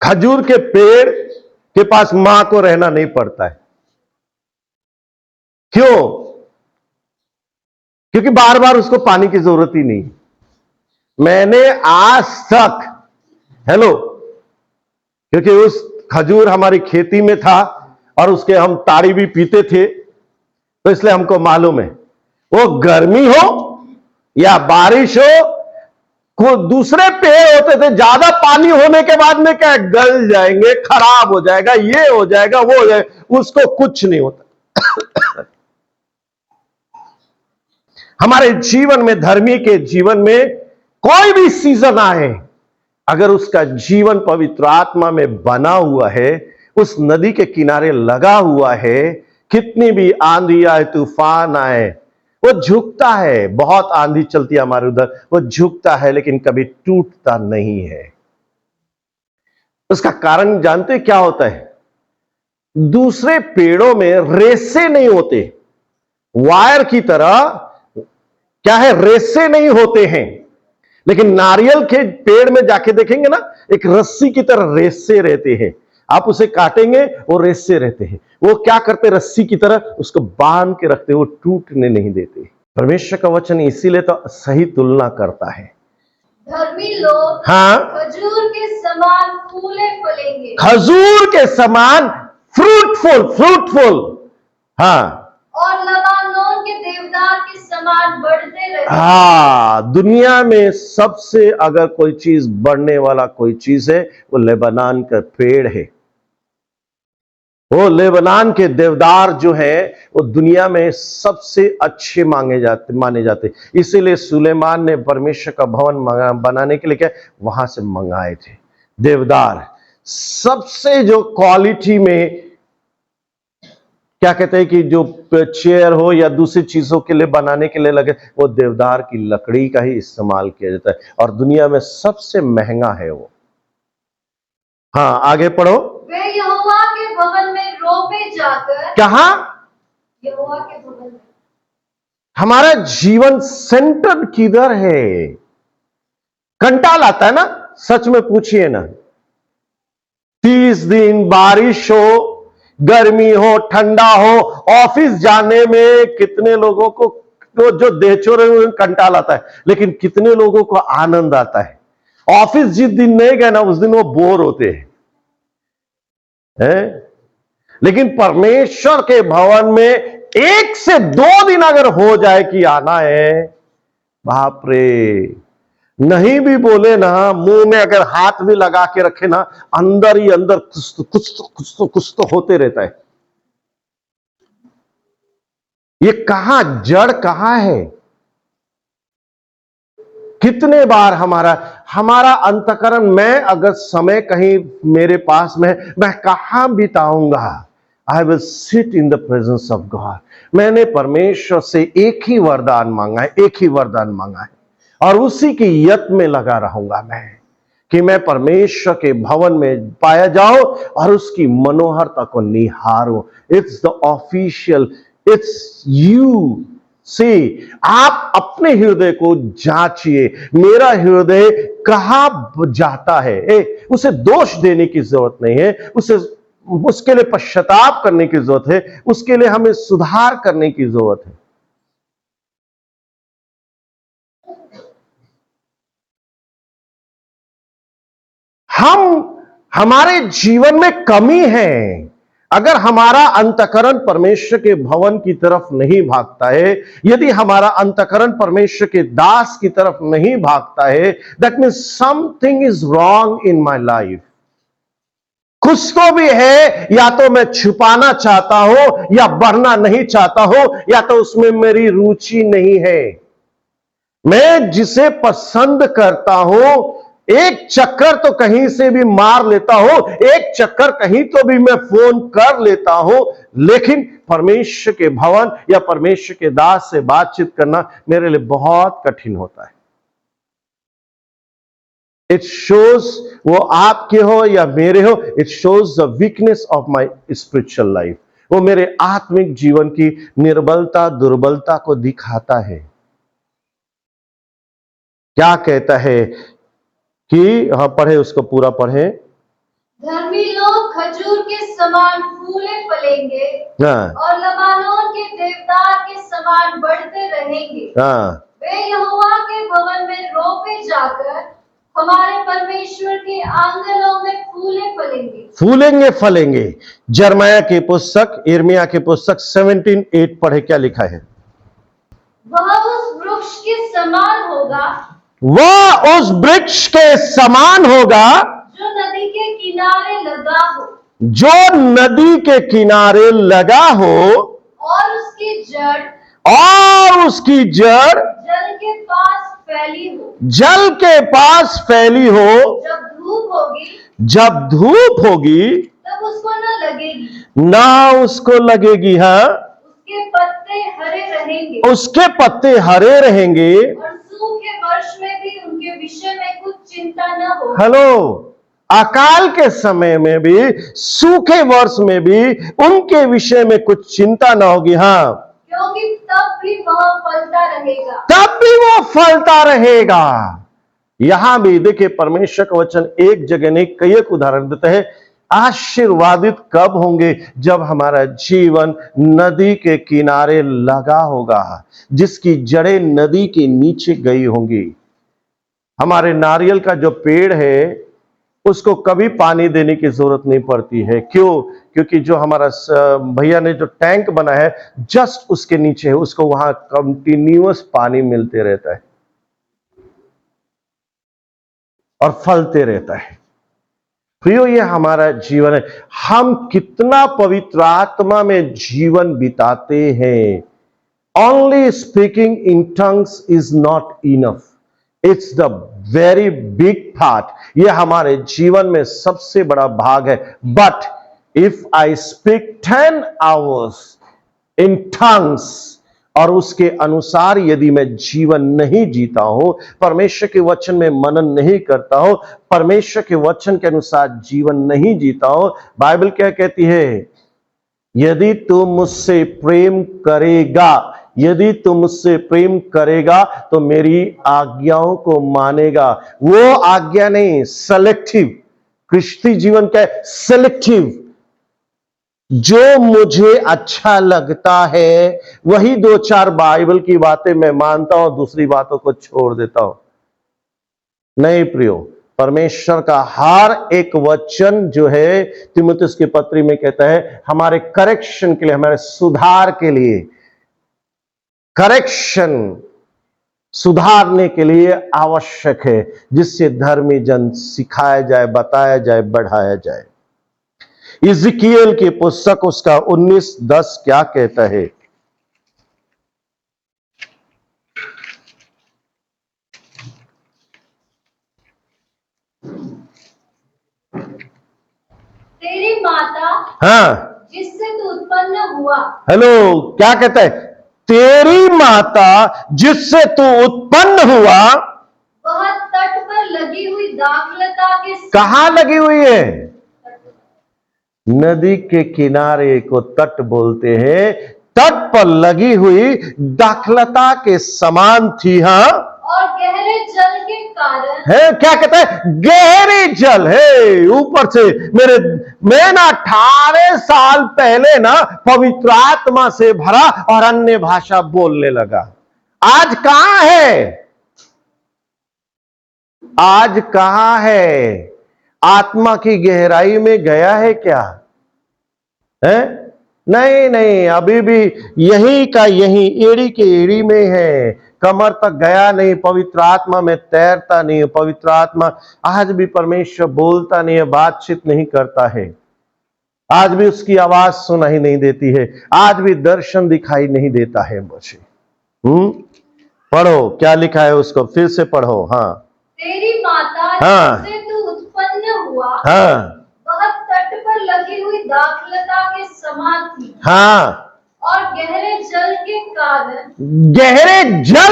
खजूर के पेड़ के पास मां को रहना नहीं पड़ता है। क्यों? क्योंकि बार बार उसको पानी की जरूरत ही नहीं। मैंने आज तक, हेलो, क्योंकि उस खजूर हमारी खेती में था और उसके हम ताड़ी भी पीते थे, तो इसलिए हमको मालूम है वो गर्मी हो या बारिश हो, को दूसरे पेड़ होते थे, ज्यादा पानी होने के बाद में क्या गल जाएंगे, खराब हो जाएगा, ये हो जाएगा, वो हो जाएगा, उसको कुछ नहीं होता। हमारे जीवन में, धर्मी के जीवन में कोई भी सीजन आए, अगर उसका जीवन पवित्र आत्मा में बना हुआ है, उस नदी के किनारे लगा हुआ है, कितनी भी आंधी आए, तूफान आए, वो झुकता है। बहुत आंधी चलती है हमारे उधर, वो झुकता है लेकिन कभी टूटता नहीं है। उसका कारण जानते क्या होता है? दूसरे पेड़ों में रेसे नहीं होते, वायर की तरह क्या है, रेसे नहीं होते हैं। लेकिन नारियल के पेड़ में जाके देखेंगे ना, एक रस्सी की तरह रेसे रहते हैं। आप उसे काटेंगे, वो रेसे रहते हैं। वो क्या करते? रस्सी की तरह उसको बांध के रखते, वो टूटने नहीं देते। परमेश्वर का वचन इसीलिए तो सही तुलना करता है। धर्मी लोग हाँ, खजूर के समान फूले फलेंगे। खजूर के समान फ्रूटफुल, फ्रूटफुल, हाँ, और लबानोन के देवदार के समान बढ़ते रहे। हाँ, दुनिया में सबसे अगर कोई चीज बढ़ने वाला कोई चीज है, वो लेबनान का पेड़ है। वो लेबनान के देवदार जो है, वो दुनिया में सबसे अच्छे माने जाते। इसीलिए सुलेमान ने परमेश्वर का भवन बनाने के लिए क्या वहां से मंगाए थे देवदार। सबसे जो क्वालिटी में, क्या कहते हैं कि जो चेयर हो या दूसरी चीजों के लिए बनाने के लिए लगे, वो देवदार की लकड़ी का ही इस्तेमाल किया जाता है और दुनिया में सबसे महंगा है वो। हाँ, आगे पढ़ो। वे यहोवा के भवन में रोपे जाकर। कहां? यहोवा के भवन में। हमारा जीवन सेंटर किधर है? कंटाल आता है ना, सच में पूछिए ना। 30 दिन बारिश हो, गर्मी हो, ठंडा हो, ऑफिस जाने में कितने लोगों को तो जो देहचोरे हुए कंटाल आता है, लेकिन कितने लोगों को आनंद आता है। ऑफिस जिस दिन नहीं गए ना, उस दिन वो बोर होते हैं। लेकिन परमेश्वर के भवन में 1 से 2 दिन अगर हो जाए कि आना है, बाप रे, नहीं भी बोले ना, मुंह में अगर हाथ भी लगा के रखे ना, अंदर ही अंदर कुछ तो होते रहता है। ये कहां, जड़ कहां है? कितने बार हमारा अंतकरण, मैं अगर समय कहीं मेरे पास में, मैं कहां बिताऊंगा? I will sit in the presence of God. मैंने परमेश्वर से एक ही वरदान मांगा है, एक ही वरदान मांगा है, और उसी की यत्न में लगा रहूंगा मैं, कि मैं परमेश्वर के भवन में पाया जाऊं और उसकी मनोहरता को निहारूं। It's the official, it's you. से आप अपने हृदय को जांचिए, मेरा हृदय कहां जाता है। उसे दोष देने की जरूरत नहीं है, उसके लिए पश्चाताप करने की जरूरत है, उसके लिए हमें सुधार करने की जरूरत है। हमारे जीवन में कमी है। अगर हमारा अंतःकरण परमेश्वर के भवन की तरफ नहीं भागता है, यदि हमारा अंतःकरण परमेश्वर के दास की तरफ नहीं भागता है, that means something is wrong in my life. कुछ तो भी है, या तो मैं छुपाना चाहता हूं, या बढ़ना नहीं चाहता हूं, या तो उसमें मेरी रुचि नहीं है। मैं जिसे पसंद करता हूं, एक चक्कर तो कहीं से भी मार लेता हूं, एक चक्कर कहीं तो भी मैं फोन कर लेता हूं, लेकिन परमेश्वर के भवन या परमेश्वर के दास से बातचीत करना मेरे लिए बहुत कठिन होता है। इट शोज, वो आपके हो या मेरे हो, it shows the weakness of my spiritual life. वो मेरे आत्मिक जीवन की निर्बलता, दुर्बलता को दिखाता है। क्या कहता है कि हाँ, पढ़े, उसको पूरा पढ़े। धर्मी लोग खजूर के समान फूले फलेंगे हाँ, और लबानोन के देवदार के समान बढ़ते रहेंगे। हाँ, वे यहोवा के भवन में रोपे जाकर हमारे परमेश्वर के आंगनों में फूले फलेंगे। फूलेंगे फलेंगे। जर्मया की पुस्तक, यिर्मयाह की पुस्तक 17:8 पढ़े, क्या लिखा है? वह उस वृक्ष के समान होगा वह उस वृक्ष के समान होगा जो नदी के किनारे लगा हो, जो नदी के किनारे लगा हो, और उसकी जड़ और उसकी जड़ जल के पास फैली हो। जल के पास फैली हो। जब धूप होगी जब धूप होगी तब उसको न लगेगी, ना उसको लगेगी। हाँ, उसके पत्ते हरे रहेंगे उसके पत्ते हरे रहेंगे। और सूखे वर्ष में भी उनके विषय में कुछ चिंता न हो। हेलो, अकाल के समय में भी, सूखे वर्ष में भी उनके विषय में कुछ चिंता ना होगी। हाँ, क्योंकि तब भी वह फलता रहेगा। तब भी वो फलता रहेगा। यहां भी देखिए, परमेश्वर का वचन एक जगह नहीं, कई एक उदाहरण देता है। आशीर्वादित कब होंगे? जब हमारा जीवन नदी के किनारे लगा होगा, जिसकी जड़ें नदी के नीचे गई होंगी। हमारे नारियल का जो पेड़ है, उसको कभी पानी देने की जरूरत नहीं पड़ती है। क्यों? क्योंकि जो हमारा भैया ने जो टैंक बनाया है, जस्ट उसके नीचे है, उसको वहां कंटिन्यूअस पानी मिलते रहता है और फलते रहता है। प्रियो, ये हमारा जीवन है। हम कितना पवित्र आत्मा में जीवन बिताते हैं। Only speaking in tongues is not enough, it's the very big part. ये हमारे जीवन में सबसे बड़ा भाग है। But if I speak 10 hours in tongues, और उसके अनुसार यदि मैं जीवन नहीं जीता हूं, परमेश्वर के वचन में मनन नहीं करता हूं, परमेश्वर के वचन के अनुसार जीवन नहीं जीता हूं, बाइबल क्या कहती है? यदि तू मुझसे प्रेम करेगा, यदि तू मुझसे प्रेम करेगा तो मेरी आज्ञाओं को मानेगा। वो आज्ञा नहीं, सेलेक्टिव। क्रिस्ती जीवन क्या है? सेलेक्टिव। जो मुझे अच्छा लगता है वही 2-4 बाइबल की बातें मैं मानता हूं, दूसरी बातों को छोड़ देता हूं। नहीं प्रियो, परमेश्वर का हर एक वचन जो है, तीमुथियुस की पत्री में कहता है, हमारे करेक्शन के लिए, हमारे सुधार के लिए, करेक्शन, सुधारने के लिए आवश्यक है, जिससे धर्मी जन सिखाया जाए, बताया जाए, बढ़ाया जाए। इज़िकियल की पुस्तक उसका 19:10 क्या कहता है? तेरी माता हाँ, जिससे तू उत्पन्न हुआ, हेलो, क्या कहता है? तेरी माता जिससे तू उत्पन्न हुआ, वह तट पर लगी हुई दाखलता के कहां लगी हुई है? नदी के किनारे को तट बोलते हैं। तट पर लगी हुई दाखलता के समान थी। हाँ, और गहरे जल के कारण है, क्या कहता है? गहरी जल है। ऊपर से मैं ना 18 साल पहले ना पवित्र आत्मा से भरा और अन्य भाषा बोलने लगा। आज कहां है? आज कहां है? आत्मा की गहराई में गया है क्या? है? नहीं नहीं, अभी भी यही का यही, एड़ी के एड़ी में है, कमर तक गया नहीं, पवित्र आत्मा में तैरता नहीं है। पवित्र आत्मा आज भी परमेश्वर बोलता नहीं है, बातचीत नहीं करता है, आज भी उसकी आवाज सुनाई नहीं देती है, आज भी दर्शन दिखाई नहीं देता है मुझे। पढ़ो क्या लिखा है उसको, फिर से पढ़ो। हाँ, तेरी माता हाँ। जिससे तू उत्पन्न हुआ, हाँ, वह तट पर लगी हुई दाखलता के समान थी, हाँ, और गहरे जल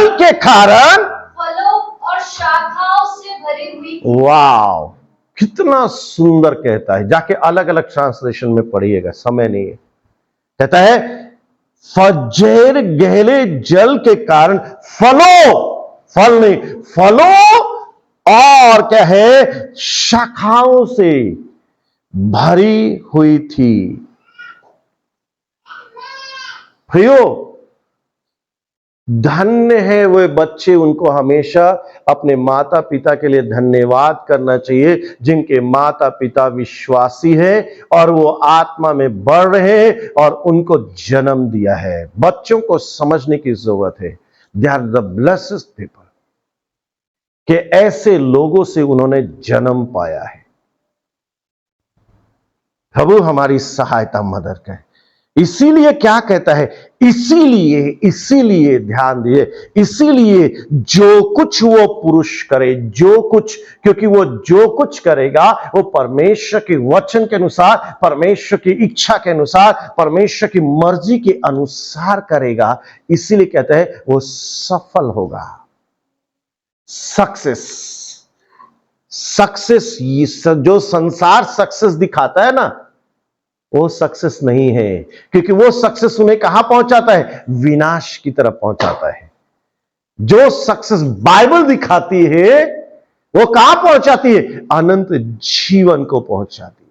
के कारण फलों और शाखाओं से भरी हुई थी। वाव, कितना सुंदर कहता है। जाके अलग अलग ट्रांसलेशन में पढ़िएगा, समय नहीं है। कहता है फजेर गहरे जल के कारण फलों और क्या है, शाखाओं से भरी हुई थी। प्रियो, धन्य है वे बच्चे, उनको हमेशा अपने माता पिता के लिए धन्यवाद करना चाहिए, जिनके माता पिता विश्वासी है और वो आत्मा में बढ़ रहे हैं और उनको जन्म दिया है। बच्चों को समझने की जरूरत है, they are the blessed people, कि ऐसे लोगों से उन्होंने जन्म पाया है। प्रभु हमारी सहायता मदद करें। इसीलिए क्या कहता है, इसीलिए ध्यान दिए, इसीलिए जो कुछ वो पुरुष करे, जो कुछ, क्योंकि वो जो कुछ करेगा वो परमेश्वर के वचन के अनुसार, परमेश्वर की इच्छा के अनुसार, परमेश्वर की मर्जी के अनुसार करेगा। इसीलिए कहता है वो सफल होगा। सक्सेस जो संसार सक्सेस दिखाता है ना, वो सक्सेस नहीं है, क्योंकि वो सक्सेस उन्हें कहां पहुंचाता है, विनाश की तरफ पहुंचाता है। जो सक्सेस बाइबल दिखाती है वो कहां पहुंचाती है, अनंत जीवन को पहुंचाती है।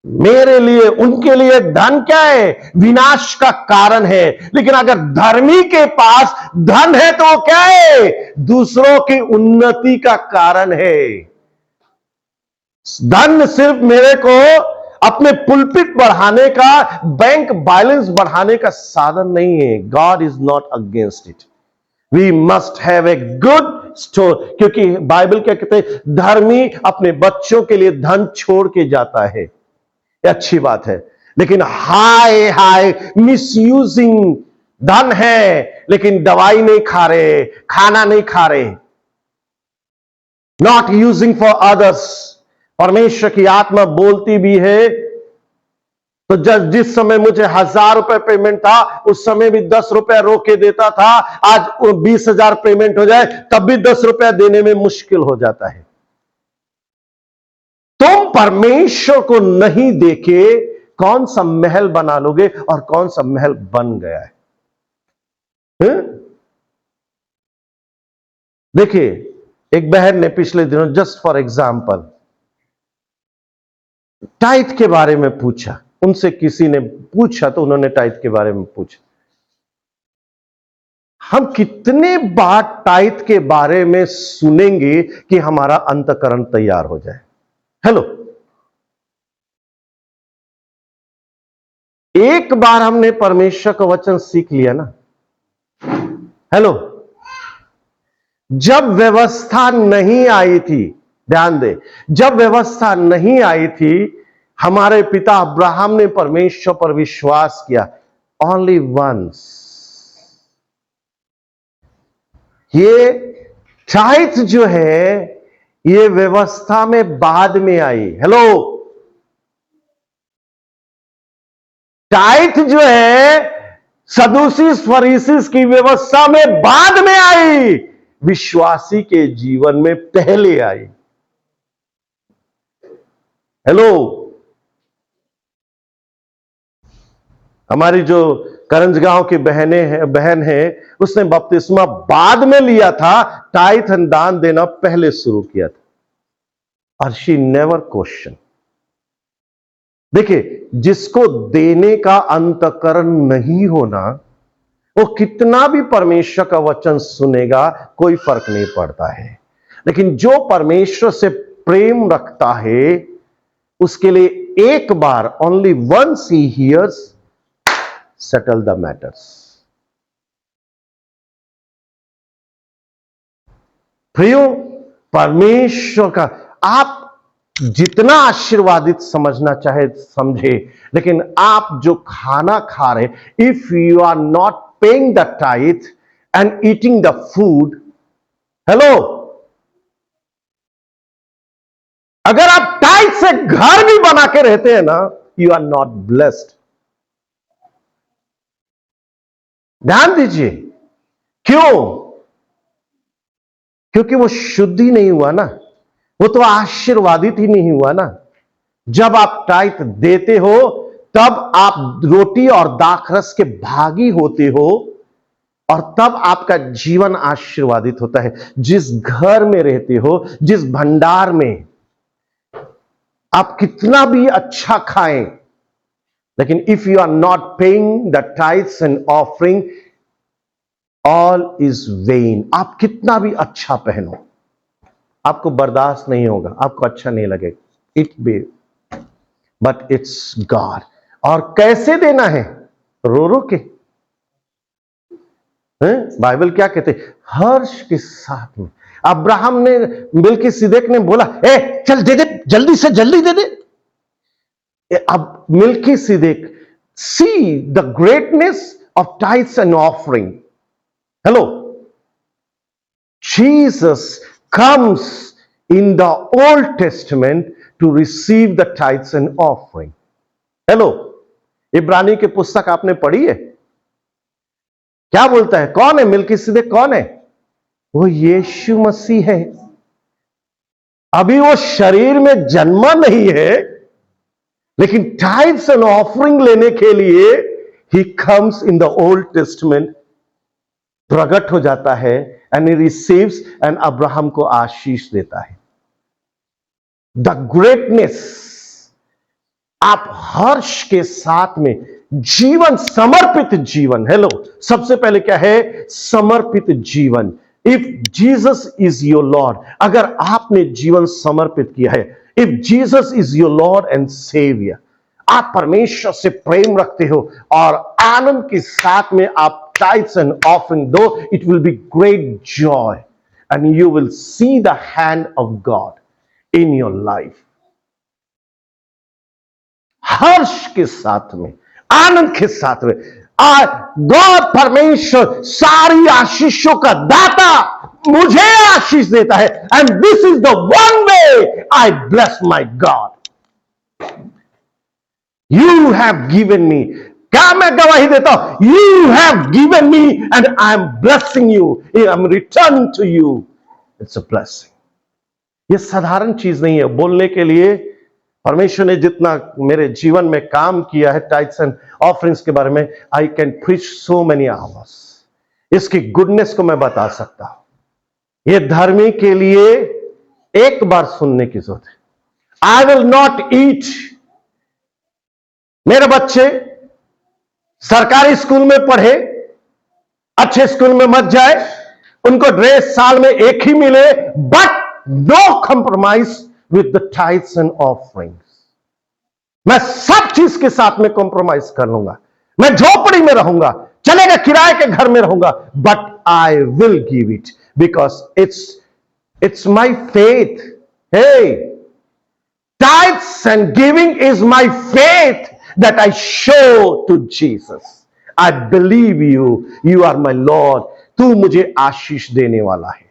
मेरे लिए, उनके लिए धन क्या है, विनाश का कारण है। लेकिन अगर धर्मी के पास धन है तो वो क्या है, दूसरों की उन्नति का कारण है। धन सिर्फ मेरे को अपने पुलपिट बढ़ाने का, बैंक बैलेंस बढ़ाने का साधन नहीं है। God is not against it. We must have a good store, क्योंकि बाइबल क्या कहते हैं, धर्मी अपने बच्चों के लिए धन छोड़ के जाता है, ये अच्छी बात है। लेकिन हाय मिसयूजिंग, धन है लेकिन दवाई नहीं खा रहे, खाना नहीं खा रहे, नॉट यूजिंग फॉर अदर्स। परमेश्वर की आत्मा बोलती भी है, तो जिस समय मुझे 1000 रुपए पेमेंट था, उस समय भी 10 रुपया रोक के देता था। आज 20,000 पेमेंट हो जाए तब भी 10 रुपया देने में मुश्किल हो जाता है। तुम परमेश्वर को नहीं देखे कौन सा महल बना लोगे, और कौन सा महल बन गया है। देखिए, एक बहन ने पिछले दिनों, जस्ट फॉर एग्जाम्पल, टाइट के बारे में पूछा। उनसे किसी ने पूछा तो उन्होंने टाइट के बारे में पूछा। हम कितने बार टाइट के बारे में सुनेंगे कि हमारा अंतःकरण तैयार हो जाए। हेलो, एक बार हमने परमेश्वर का वचन सीख लिया ना। हेलो, जब व्यवस्था नहीं आई थी, ध्यान दे, जब व्यवस्था नहीं आई थी, हमारे पिता अब्राहम ने परमेश्वर पर विश्वास किया, ओनली वंस। ये टाइट जो है, ये व्यवस्था में बाद में आई। हेलो, टाइट जो है सदूसीस फरीसीस की व्यवस्था में बाद में आई, विश्वासी के जीवन में पहले आई। हेलो, हमारी जो करंजगांव की बहन है, उसने बपतिस्मा बाद में लिया था, टाइथ एंड दान देना पहले शुरू किया था, और शी नेवर क्वेश्चन। देखिए, जिसको देने का अंतःकरण नहीं होना, वो कितना भी परमेश्वर का वचन सुनेगा कोई फर्क नहीं पड़ता है। लेकिन जो परमेश्वर से प्रेम रखता है उसके लिए एक बार, only once he hears, settle the matters. प्रियो, परमेश्वर का आप जितना आशीर्वादित समझना चाहे समझे, लेकिन आप जो खाना खा रहे, if you are not paying the tithe and eating the food, hello, अगर आप टाइथ से घर भी बना के रहते हैं ना, यू आर नॉट ब्लेस्ड। ध्यान दीजिए, क्यों? क्योंकि वो शुद्ध ही नहीं हुआ ना, वो तो आशीर्वादित ही नहीं हुआ ना। जब आप टाइथ देते हो तब आप रोटी और दाखरस के भागी होते हो, और तब आपका जीवन आशीर्वादित होता है। जिस घर में रहते हो, जिस भंडार में, आप कितना भी अच्छा खाएं, लेकिन if you are not paying the tithes and offering, all is vain. आप कितना भी अच्छा पहनो, आपको बर्दाश्त नहीं होगा, आपको अच्छा नहीं लगेगा। It be, but it's God. और कैसे देना है? रो रो के। बाइबल क्या कहते? हर्ष के साथ में। अब्राहम ने, मिल्कीसिदक ने बोला, ए चल दे दे, जल्दी से जल्दी दे दे। अब Melchizedek, see the greatness of tithes and offering. Hello, Jesus comes in the Old Testament to receive the tithes and offering. Hello, इब्रानी की पुस्तक आपने पढ़ी है? क्या बोलता है? कौन है मिल्कीसिदक? कौन है वो? यीशु मसीह है। अभी वो शरीर में जन्मा नहीं है, लेकिन टाइथ्स एंड ऑफरिंग लेने के लिए he comes in the old testament, प्रकट हो जाता है, and he receives, and Abraham को आशीष देता है। द ग्रेटनेस, आप हर्ष के साथ में जीवन, समर्पित जीवन। हेलो, सबसे पहले क्या है? समर्पित जीवन। If Jesus is your Lord, अगर आपने जीवन समर्पित किया है, if Jesus is your Lord and saviour, आप परमेश्वर से प्रेम रखते हो और आनंद के साथ में आप tithes and offering दो, it will be great joy and you will see the hand of God in your life. हर्ष के साथ में, आनंद के साथ में, गॉड, परमेश्वर सारी आशीषों का दाता मुझे आशीष देता है, and this is the one way I bless my God. You have given me, क्या मैं गवाही देता हूं? You have given me and I am blessing you. I am returning to you. It's a blessing. ये साधारण चीज नहीं है बोलने के लिए। परमेश्वर ने जितना मेरे जीवन में काम किया है टाइथ्स एंड ऑफरिंग्स के बारे में, I can preach so many hours. इसकी गुडनेस को मैं बता सकता हूं। ये धर्मी के लिए एक बार सुनने की जरूरत है। I will not eat। मेरे बच्चे सरकारी स्कूल में पढ़े, अच्छे स्कूल में मत जाए, उनको ड्रेस साल में एक ही मिले, but no compromise with the tithes and offerings. मैं सब चीज के साथ में कॉम्प्रोमाइज कर लूंगा, मैं झोपड़ी में रहूंगा, चलेगा किराए के घर में रहूंगा, but I will give it because it's my faith. Hey, tithes and giving is my faith that I show to Jesus. I believe you. You are my Lord. तू मुझे आशीष देने वाला है,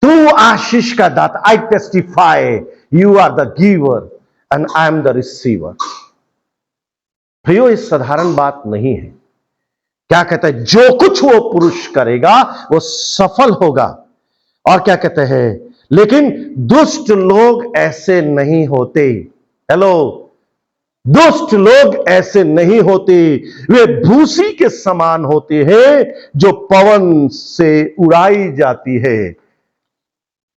तू आशीष का दाता। I testify you are the giver and I am the receiver. प्रियो, ये साधारण बात नहीं है। क्या कहता है? जो कुछ वो पुरुष करेगा वो सफल होगा। और क्या कहते हैं? लेकिन दुष्ट लोग ऐसे नहीं होते। हेलो, दुष्ट लोग ऐसे नहीं होते, वे भूसी के समान होते हैं जो पवन से उड़ाई जाती है।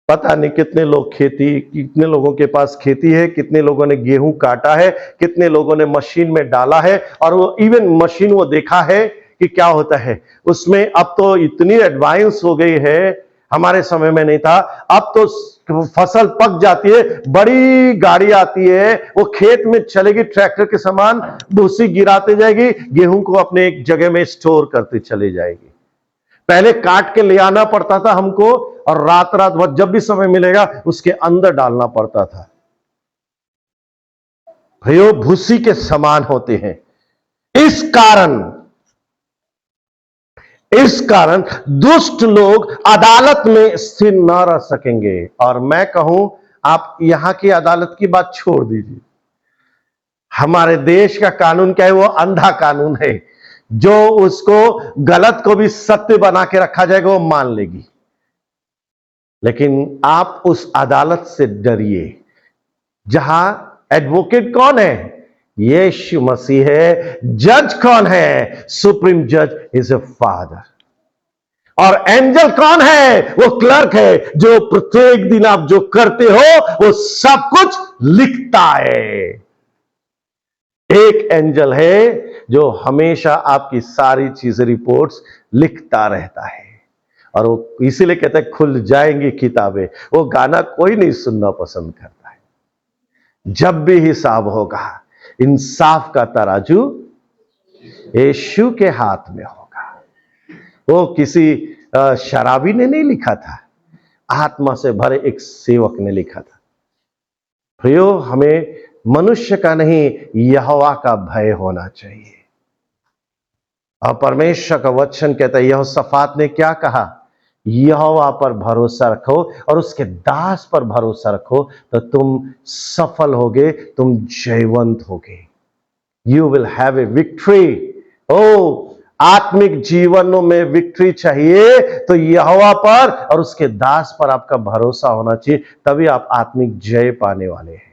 पता नहीं कितने लोग कितने लोगों के पास खेती है, कितने लोगों ने गेहूं काटा है, कितने लोगों ने मशीन में डाला है, और वो इवन मशीन वो देखा है कि क्या होता है उसमें। अब तो इतनी एडवांस हो गई है, हमारे समय में नहीं था। अब तो फसल पक जाती है, बड़ी गाड़ी आती है, वो खेत में चलेगी, ट्रैक्टर के समान भूसी गिराते जाएगी, गेहूं को अपने एक जगह में स्टोर करते चली जाएगी। पहले काट के ले आना पड़ता था हमको, और रात रात भर जब भी समय मिलेगा उसके अंदर डालना पड़ता था। भाइयों, भूसी के समान होते हैं। इस कारण दुष्ट लोग अदालत में स्थिर न रह सकेंगे। और मैं कहूं, आप यहां की अदालत की बात छोड़ दीजिए, हमारे देश का कानून क्या है? वो अंधा कानून है, जो उसको गलत को भी सत्य बना के रखा जाएगा वो मान लेगी। लेकिन आप उस अदालत से डरिए जहां एडवोकेट कौन है? यीशु मसीह है। जज कौन है? सुप्रीम जज इज ए फादर। और एंजल कौन है? वो क्लर्क है, जो प्रत्येक दिन आप जो करते हो वो सब कुछ लिखता है। एक एंजल है जो हमेशा आपकी सारी चीजें, रिपोर्ट्स लिखता रहता है। और वो इसीलिए कहता है खुल जाएंगी किताबें। वो गाना कोई नहीं सुनना पसंद करता है। जब भी हिसाब होगा, इंसाफ का तराजू यीशु के हाथ में होगा। वो किसी शराबी ने नहीं लिखा था, आत्मा से भरे एक सेवक ने लिखा था। प्रियो, हमें मनुष्य का नहीं, यहोवा का भय होना चाहिए। और परमेश्वर का वचन कहता है, यहोशाफात ने क्या कहा? यहोवा पर भरोसा रखो और उसके दास पर भरोसा रखो, तो तुम सफल होगे, तुम जयवंत होगे। You will have a victory. ओ, आत्मिक जीवनों में विक्ट्री चाहिए तो यहोवा पर और उसके दास पर आपका भरोसा होना चाहिए, तभी आप आत्मिक जय पाने वाले हैं।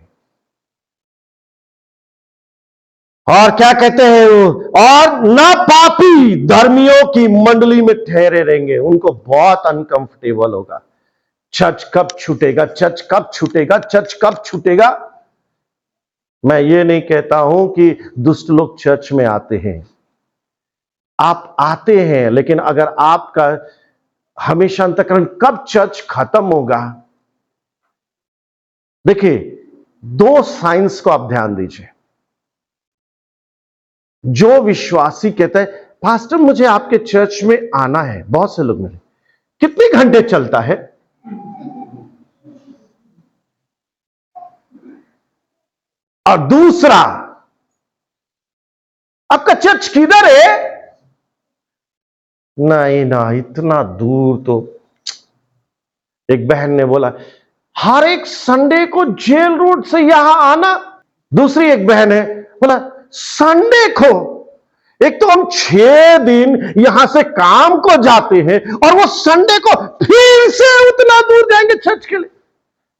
और क्या कहते हैं वो? और ना पापी धर्मियों की मंडली में ठहरे रहेंगे। उनको बहुत अनकंफर्टेबल होगा। चर्च कब छूटेगा, चर्च कब छूटेगा, चर्च कब छूटेगा। मैं ये नहीं कहता हूं कि दुष्ट लोग चर्च में आते हैं, आप आते हैं, लेकिन अगर आपका हमेशा अंतःकरण, कब चर्च खत्म होगा? देखिए, दो साइंस को आप ध्यान दीजिए। जो विश्वासी कहता है, पास्टर मुझे आपके चर्च में आना है, बहुत से लोग मिले, कितने घंटे चलता है? और दूसरा, आपका चर्च किधर है? नहीं ना, इतना दूर। तो एक बहन ने बोला, हर एक संडे को जेल रोड से यहां आना। दूसरी एक बहन है, बोला संडे को, एक तो हम 6 दिन यहां से काम को जाते हैं और वो संडे को फिर से उतना दूर जाएंगे चर्च के लिए।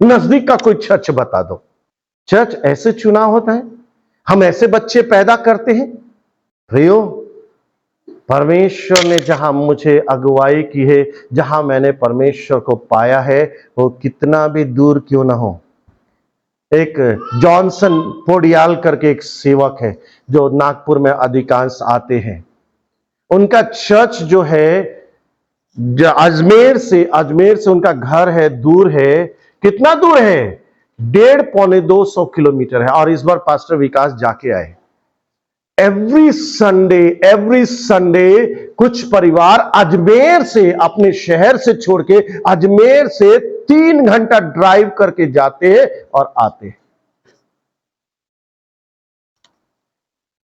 नजदीक का कोई चर्च बता दो। चर्च ऐसे चुनाव होता है? हम ऐसे बच्चे पैदा करते हैं? प्रियो, परमेश्वर ने जहां मुझे अगुवाई की है, जहां मैंने परमेश्वर को पाया है, वो कितना भी दूर क्यों ना हो। एक जॉनसन पोडियाल करके एक सेवक है जो नागपुर में अधिकांश आते हैं। उनका चर्च जो है अजमेर से उनका घर है, दूर है। कितना दूर है? 150-200 किलोमीटर है। और इस बार पास्टर विकास जाके आए। एवरी संडे कुछ परिवार अजमेर से, अपने शहर से छोड़ के अजमेर से 3 घंटा ड्राइव करके जाते हैं और आते हैं।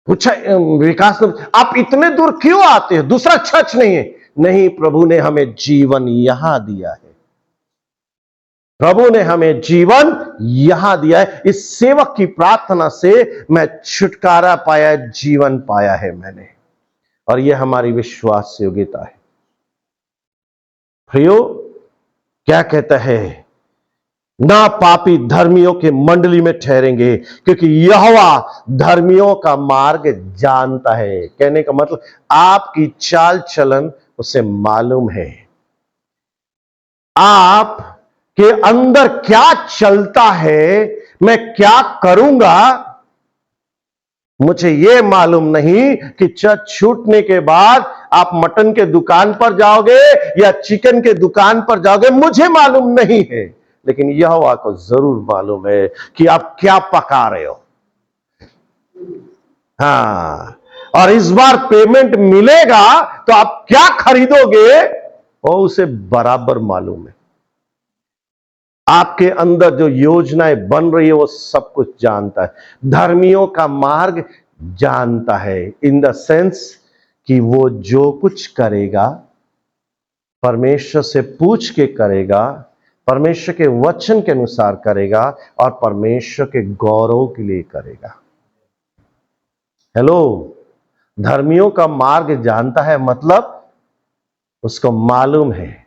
पूछा विकास ने, आप इतने दूर क्यों आते हैं? दूसरा चर्च नहीं है? नहीं, प्रभु ने हमें जीवन यहां दिया है। प्रभु ने हमें जीवन यहां दिया है। इस सेवक की प्रार्थना से मैं छुटकारा पाया, जीवन पाया है मैंने। और यह हमारी विश्वास योग्यता है। प्रियो, क्या कहता है? ना पापी धर्मियों के मंडली में ठहरेंगे, क्योंकि यहोवा धर्मियों का मार्ग जानता है। कहने का मतलब, आपकी चाल चलन उसे मालूम है। आप के अंदर क्या चलता है, मैं क्या करूंगा, मुझे ये मालूम नहीं कि चर्च छूटने के बाद आप मटन के दुकान पर जाओगे या चिकन के दुकान पर जाओगे, मुझे मालूम नहीं है, लेकिन यहोवा को जरूर मालूम है कि आप क्या पका रहे हो। हाँ, और इस बार पेमेंट मिलेगा तो आप क्या खरीदोगे वो उसे बराबर मालूम है। आपके अंदर जो योजनाएं बन रही है वो सब कुछ जानता है। धर्मियों का मार्ग जानता है, इन द सेंस कि वो जो कुछ करेगा परमेश्वर से पूछ के करेगा, परमेश्वर के वचन के अनुसार करेगा और परमेश्वर के गौरव के लिए करेगा। हेलो, धर्मियों का मार्ग जानता है मतलब उसको मालूम है।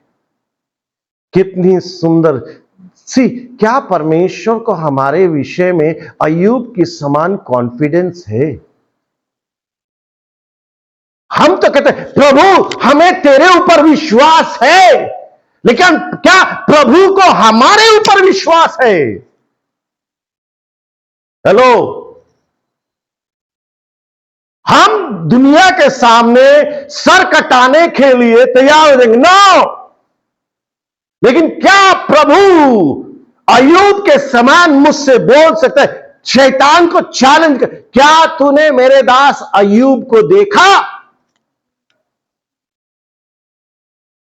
कितनी सुंदर क्या परमेश्वर को हमारे विषय में अय्यूब की समान कॉन्फिडेंस है। हम तो कहते हैं प्रभु हमें तेरे ऊपर विश्वास है, लेकिन क्या प्रभु को हमारे ऊपर विश्वास है? हेलो, हम दुनिया के सामने सर कटाने के लिए तैयार हो जाएंगे, नो, लेकिन क्या प्रभु अय्यूब के समान मुझसे बोल सकता है? शैतान को चैलेंज कर, क्या तूने मेरे दास अय्यूब को देखा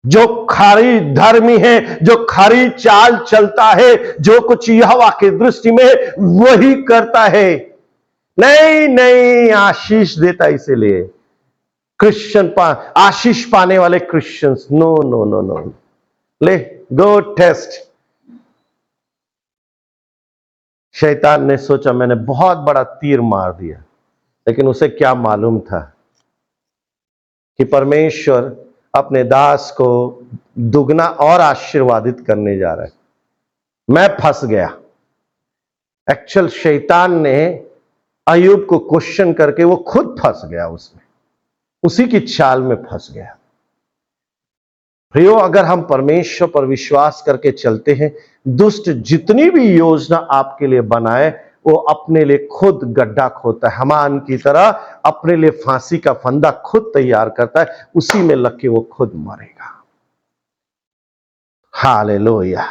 जो खरी धर्मी है, जो खरी चाल चलता है, जो कुछ यहोवा की दृष्टि में वही करता है? नहीं नहीं, आशीष देता, इसीलिए क्रिश्चियन आशीष पाने वाले Christians, no no no no, let go test. शैतान ने सोचा मैंने बहुत बड़ा तीर मार दिया, लेकिन उसे क्या मालूम था कि परमेश्वर अपने दास को दुगना और आशीर्वादित करने जा रहा है। मैं फंस गया। एक्चुअल शैतान ने अय्यूब को क्वेश्चन करके वो खुद फंस गया, उसमें उसी की चाल में फंस गया। प्रियो, अगर हम परमेश्वर पर विश्वास करके चलते हैं, दुष्ट जितनी भी योजना आपके लिए बनाए वो अपने लिए खुद गड्ढा खोदता है। हमान की तरह अपने लिए फांसी का फंदा खुद तैयार करता है, उसी में लग के वो खुद मरेगा। हालेलुया।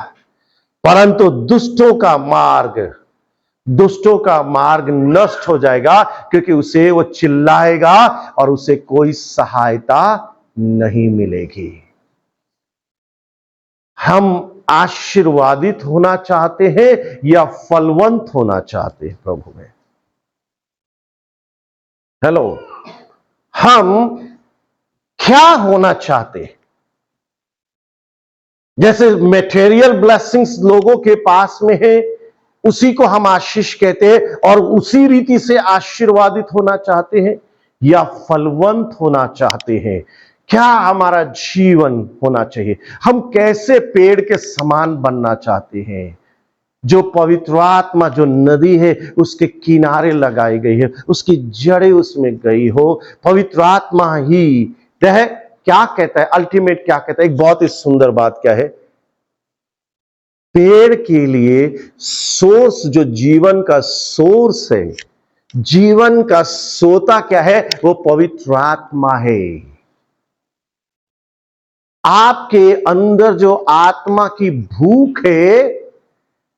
परंतु दुष्टों का मार्ग नष्ट हो जाएगा, क्योंकि उसे वो चिल्लाएगा और उसे कोई सहायता नहीं मिलेगी। हम आशीर्वादित होना चाहते हैं या फलवंत होना चाहते हैं प्रभु में? हेलो, हम क्या होना चाहते हैं? जैसे मटेरियल ब्लेसिंग्स लोगों के पास में है, उसी को हम आशीष कहते हैं, और उसी रीति से आशीर्वादित होना चाहते हैं या फलवंत होना चाहते हैं? क्या हमारा जीवन होना चाहिए? हम कैसे पेड़ के समान बनना चाहते हैं, जो पवित्र आत्मा जो नदी है उसके किनारे लगाई गई है, उसकी जड़ें उसमें गई हो, पवित्र आत्मा ही वह क्या कहता है, अल्टीमेट क्या कहता है? एक बहुत ही सुंदर बात क्या है, पेड़ के लिए सोर्स, जो जीवन का सोर्स है, जीवन का सोता क्या है? वो पवित्र आत्मा है। आपके अंदर जो आत्मा की भूख है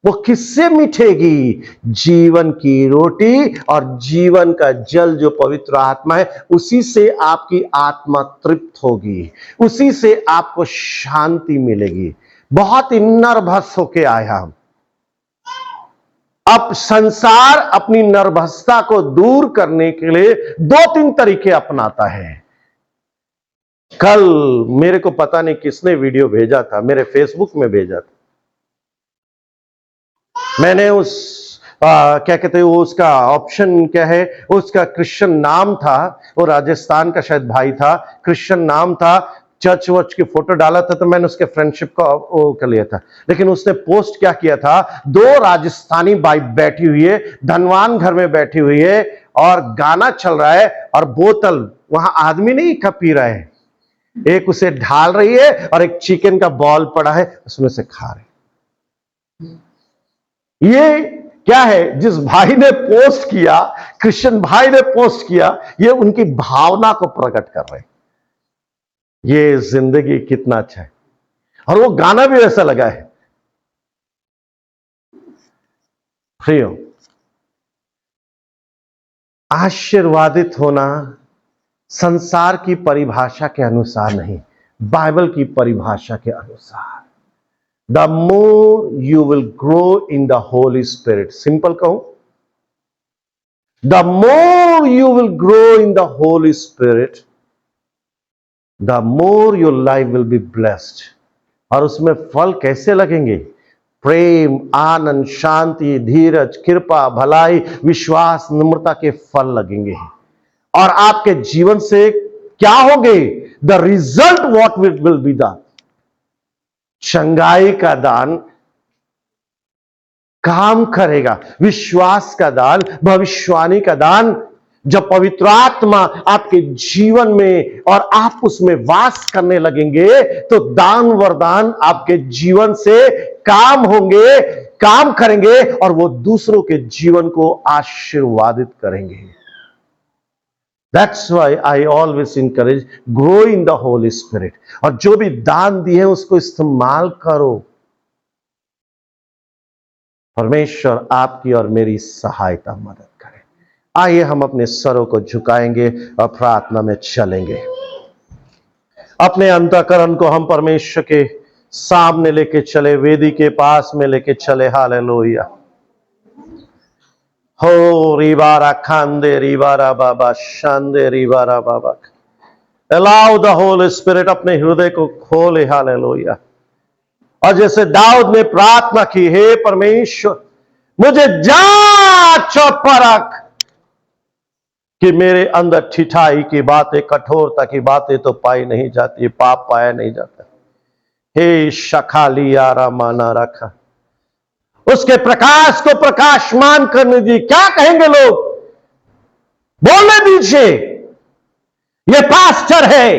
वो किससे मिटेगी? जीवन की रोटी और जीवन का जल जो पवित्र आत्मा है, उसी से आपकी आत्मा तृप्त होगी, उसी से आपको शांति मिलेगी। बहुत ही नर्वस होके आया हम। अब संसार अपनी नर्वसता को दूर करने के लिए 2-3 तरीके अपनाता है। कल मेरे को पता नहीं किसने वीडियो भेजा था, मेरे फेसबुक में भेजा था। मैंने क्या कहते हैं, वो उसका ऑप्शन क्या है, उसका क्रिश्चियन नाम था, वो राजस्थान का शायद भाई था, क्रिश्चियन नाम था, चर्च वर्च की फोटो डाला था, तो मैंने उसके फ्रेंडशिप का वो कर लिया था। लेकिन उसने पोस्ट क्या किया था, 2 राजस्थानी बाई बैठी हुई है, धनवान घर में बैठी हुई है, और गाना चल रहा है, और बोतल, वहां आदमी नहीं कप पी रहा है, एक उसे ढाल रही है और एक चिकन का बॉल पड़ा है, उसमें से खा रहे। ये क्या है, जिस भाई ने पोस्ट किया, क्रिश्चियन भाई ने पोस्ट किया, ये उनकी भावना को प्रकट कर रहे हैं। ये जिंदगी कितना अच्छा है। और वो गाना भी वैसा लगा है। प्रियो, आशीर्वादित होना संसार की परिभाषा के अनुसार नहीं, बाइबल की परिभाषा के अनुसार। The more you will grow in the holy spirit, simple कहूं, the more you will grow in the holy spirit, the more your life will be blessed. और उसमें फल कैसे लगेंगे? प्रेम, आनंद, शांति, धीरज, कृपा, भलाई, विश्वास, नम्रता के फल लगेंगे। और आपके जीवन से क्या होंगे? The result what will be the चंगाई का दान काम करेगा, विश्वास का दान, भविष्यवाणी का दान। जब पवित्र आत्मा आपके जीवन में और आप उसमें वास करने लगेंगे तो दान वरदान आपके जीवन से काम होंगे, काम करेंगे और वो दूसरों के जीवन को आशीर्वादित करेंगे। That's why I always encourage grow in the Holy Spirit। और जो भी दान दिए हैं उसको इस्तेमाल करो। परमेश्वर आपकी और मेरी सहायता मदद करे। आइए हम अपने सरों को झुकाएंगे और प्रार्थना में चलेंगे। अपने अंतःकरण को हम परमेश्वर के सामने लेके चले, वेदी के पास में लेके चले। हालेलुया। हो रिबारा खांदे रिबारा बाबा शांदे रिबारा बाबा। अलाउ द होली स्पिरिट, अपने हृदय को खोले। हालेलुया। और जैसे दाऊद ने प्रार्थना की, हे परमेश्वर मुझे जांच और परख कि मेरे अंदर ठिठाई की बातें, कठोरता की बातें तो पाई नहीं जाती, पाप पाया नहीं जाता। हे शखालिया रामाना रखा, उसके प्रकाश को प्रकाशमान करने दी। क्या कहेंगे लोग? बोलने दीजिए। ये पास्टर है,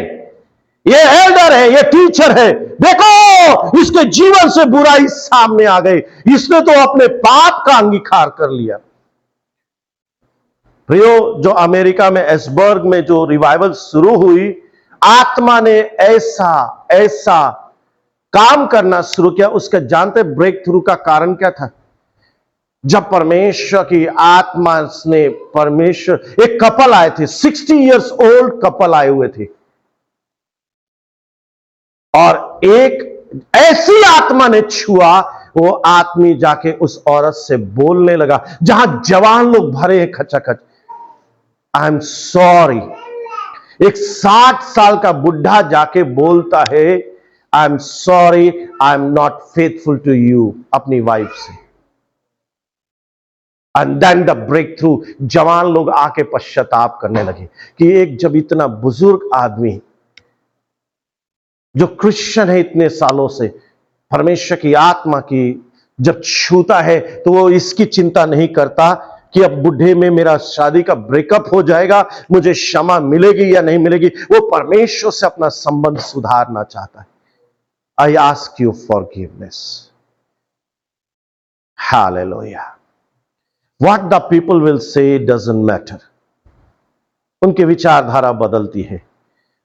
ये एल्डर है, ये टीचर है, देखो इसके जीवन से बुराई सामने आ गई, इसने तो अपने पाप का अंगीकार कर लिया। प्रियो, जो अमेरिका में एसबर्ग में जो रिवाइवल शुरू हुई, आत्मा ने ऐसा काम करना शुरू किया। उसका जानते ब्रेक थ्रू का कारण क्या था? जब परमेश्वर की आत्मा ने, परमेश्वर, एक कपल आए थे, 60 इयर्स ओल्ड कपल आए हुए थे, और एक ऐसी आत्मा ने छुआ, वो आदमी जाके उस औरत से बोलने लगा, जहां जवान लोग भरे हैं खचाखच, आई एम सॉरी। एक 60 साल का बुढ़ा जाके बोलता है, I am sorry, I am not faithful to you, अपनी वाइफ से। And then the breakthrough, जवान लोग आके पश्चाताप करने लगे कि एक जब इतना बुजुर्ग आदमी जो क्रिश्चियन है इतने सालों से, परमेश्वर की आत्मा की जब छूता है तो वो इसकी चिंता नहीं करता कि अब बुढ़े में मेरा शादी का ब्रेकअप हो जाएगा, मुझे क्षमा मिलेगी या नहीं मिलेगी। वो परमेश्वर से अपना संबंध सुधारना चाहता है। I ask you forgiveness. Hallelujah. What the people will say doesn't matter. उनकी विचारधारा बदलती है।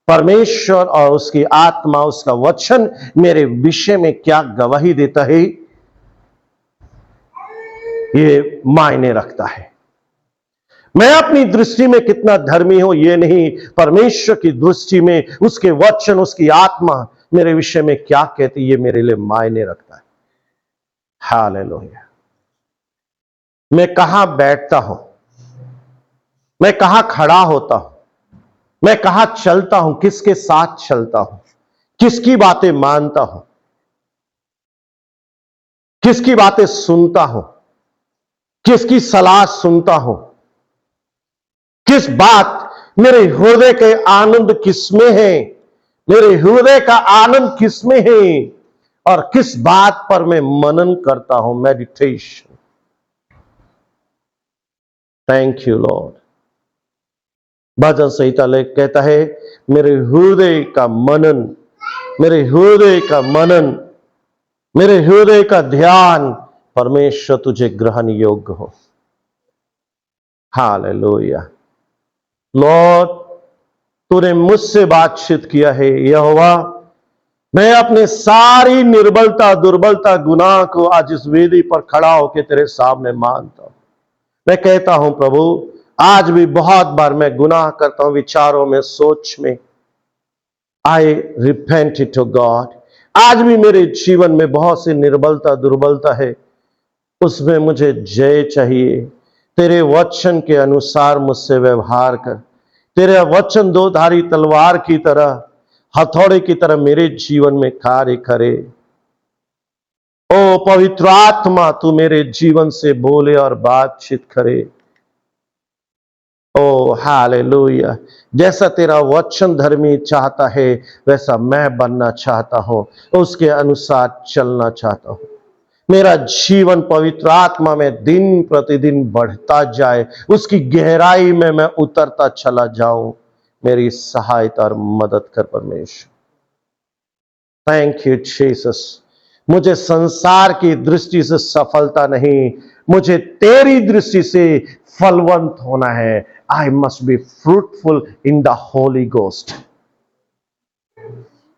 परमेश्वर और उसकी आत्मा, उसका वचन मेरे विषय में क्या गवाही देता है, ये मायने रखता है। मैं अपनी दृष्टि में कितना धर्मी हूं ये नहीं, परमेश्वर की दृष्टि में उसके वचन, उसकी आत्मा मेरे विषय में क्या कहती, ये मेरे लिए मायने रखता है। हालेलुया। मैं कहां बैठता हूं, मैं कहां खड़ा होता हूं, मैं कहां चलता हूं, किसके साथ चलता हूं, किसकी बातें मानता हूं, किसकी बातें सुनता हूं, किसकी सलाह सुनता हूं, किस बात, मेरे हृदय के आनंद किसमें है, मेरे हृदय का आनंद किसमें है, और किस बात पर मैं मनन करता हूं, मेडिटेशन। Thank you lord. भजन संहिता लेख कहता है, मेरे हृदय का मनन, मेरे हृदय का मनन, मेरे हृदय का ध्यान परमेश्वर तुझे ग्रहण योग्य हो। हालेलुया। लॉर्ड, तूने मुझसे बातचीत किया है यहोवा, मैं अपने सारी निर्बलता दुर्बलता गुनाह को आज इस वेदी पर खड़ा होकर तेरे सामने मानता हूं। मैं कहता हूं प्रभु, आज भी बहुत बार मैं गुनाह करता हूं, विचारों में, सोच में। आई रिपेंट इट टू गॉड। आज भी मेरे जीवन में बहुत सी निर्बलता दुर्बलता है, उसमें मुझे जय चाहिए। तेरे वचन के अनुसार मुझसे व्यवहार कर। तेरा वचन दो धारी तलवार की तरह, हथौड़े की तरह मेरे जीवन में कार्य करे। ओ पवित्र आत्मा, तू मेरे जीवन से बोले और बातचीत करे। ओ हालेलुया। जैसा तेरा वचन धर्मी चाहता है वैसा मैं बनना चाहता हूं, उसके अनुसार चलना चाहता हूं। मेरा जीवन पवित्र आत्मा में दिन प्रतिदिन बढ़ता जाए, उसकी गहराई में मैं उतरता चला जाऊं। मेरी सहायता और मदद कर परमेश्वर। Thank you Jesus. मुझे संसार की दृष्टि से सफलता नहीं, मुझे तेरी दृष्टि से फलवंत होना है। I must be fruitful in the Holi ghost.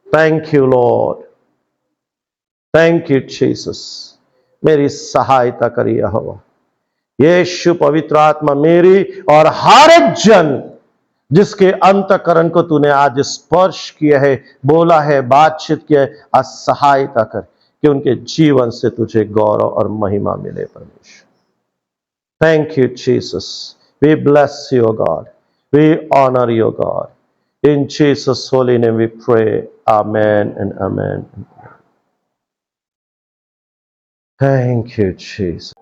Thank you Lord, thank you Jesus. मेरी सहायता करिए यहोवा। यीशु पवित्र आत्मा मेरी और हर एक जन जिसके अंतकरण को तूने आज स्पर्श किया है, बोला है, बातचीत किया है, आज सहायता कर कि उनके जीवन से तुझे गौरव और महिमा मिले परमेश्वर। Thank you Jesus. We bless you God, we honour you God. In Jesus holy name we pray, amen and amen. Thank you Jesus.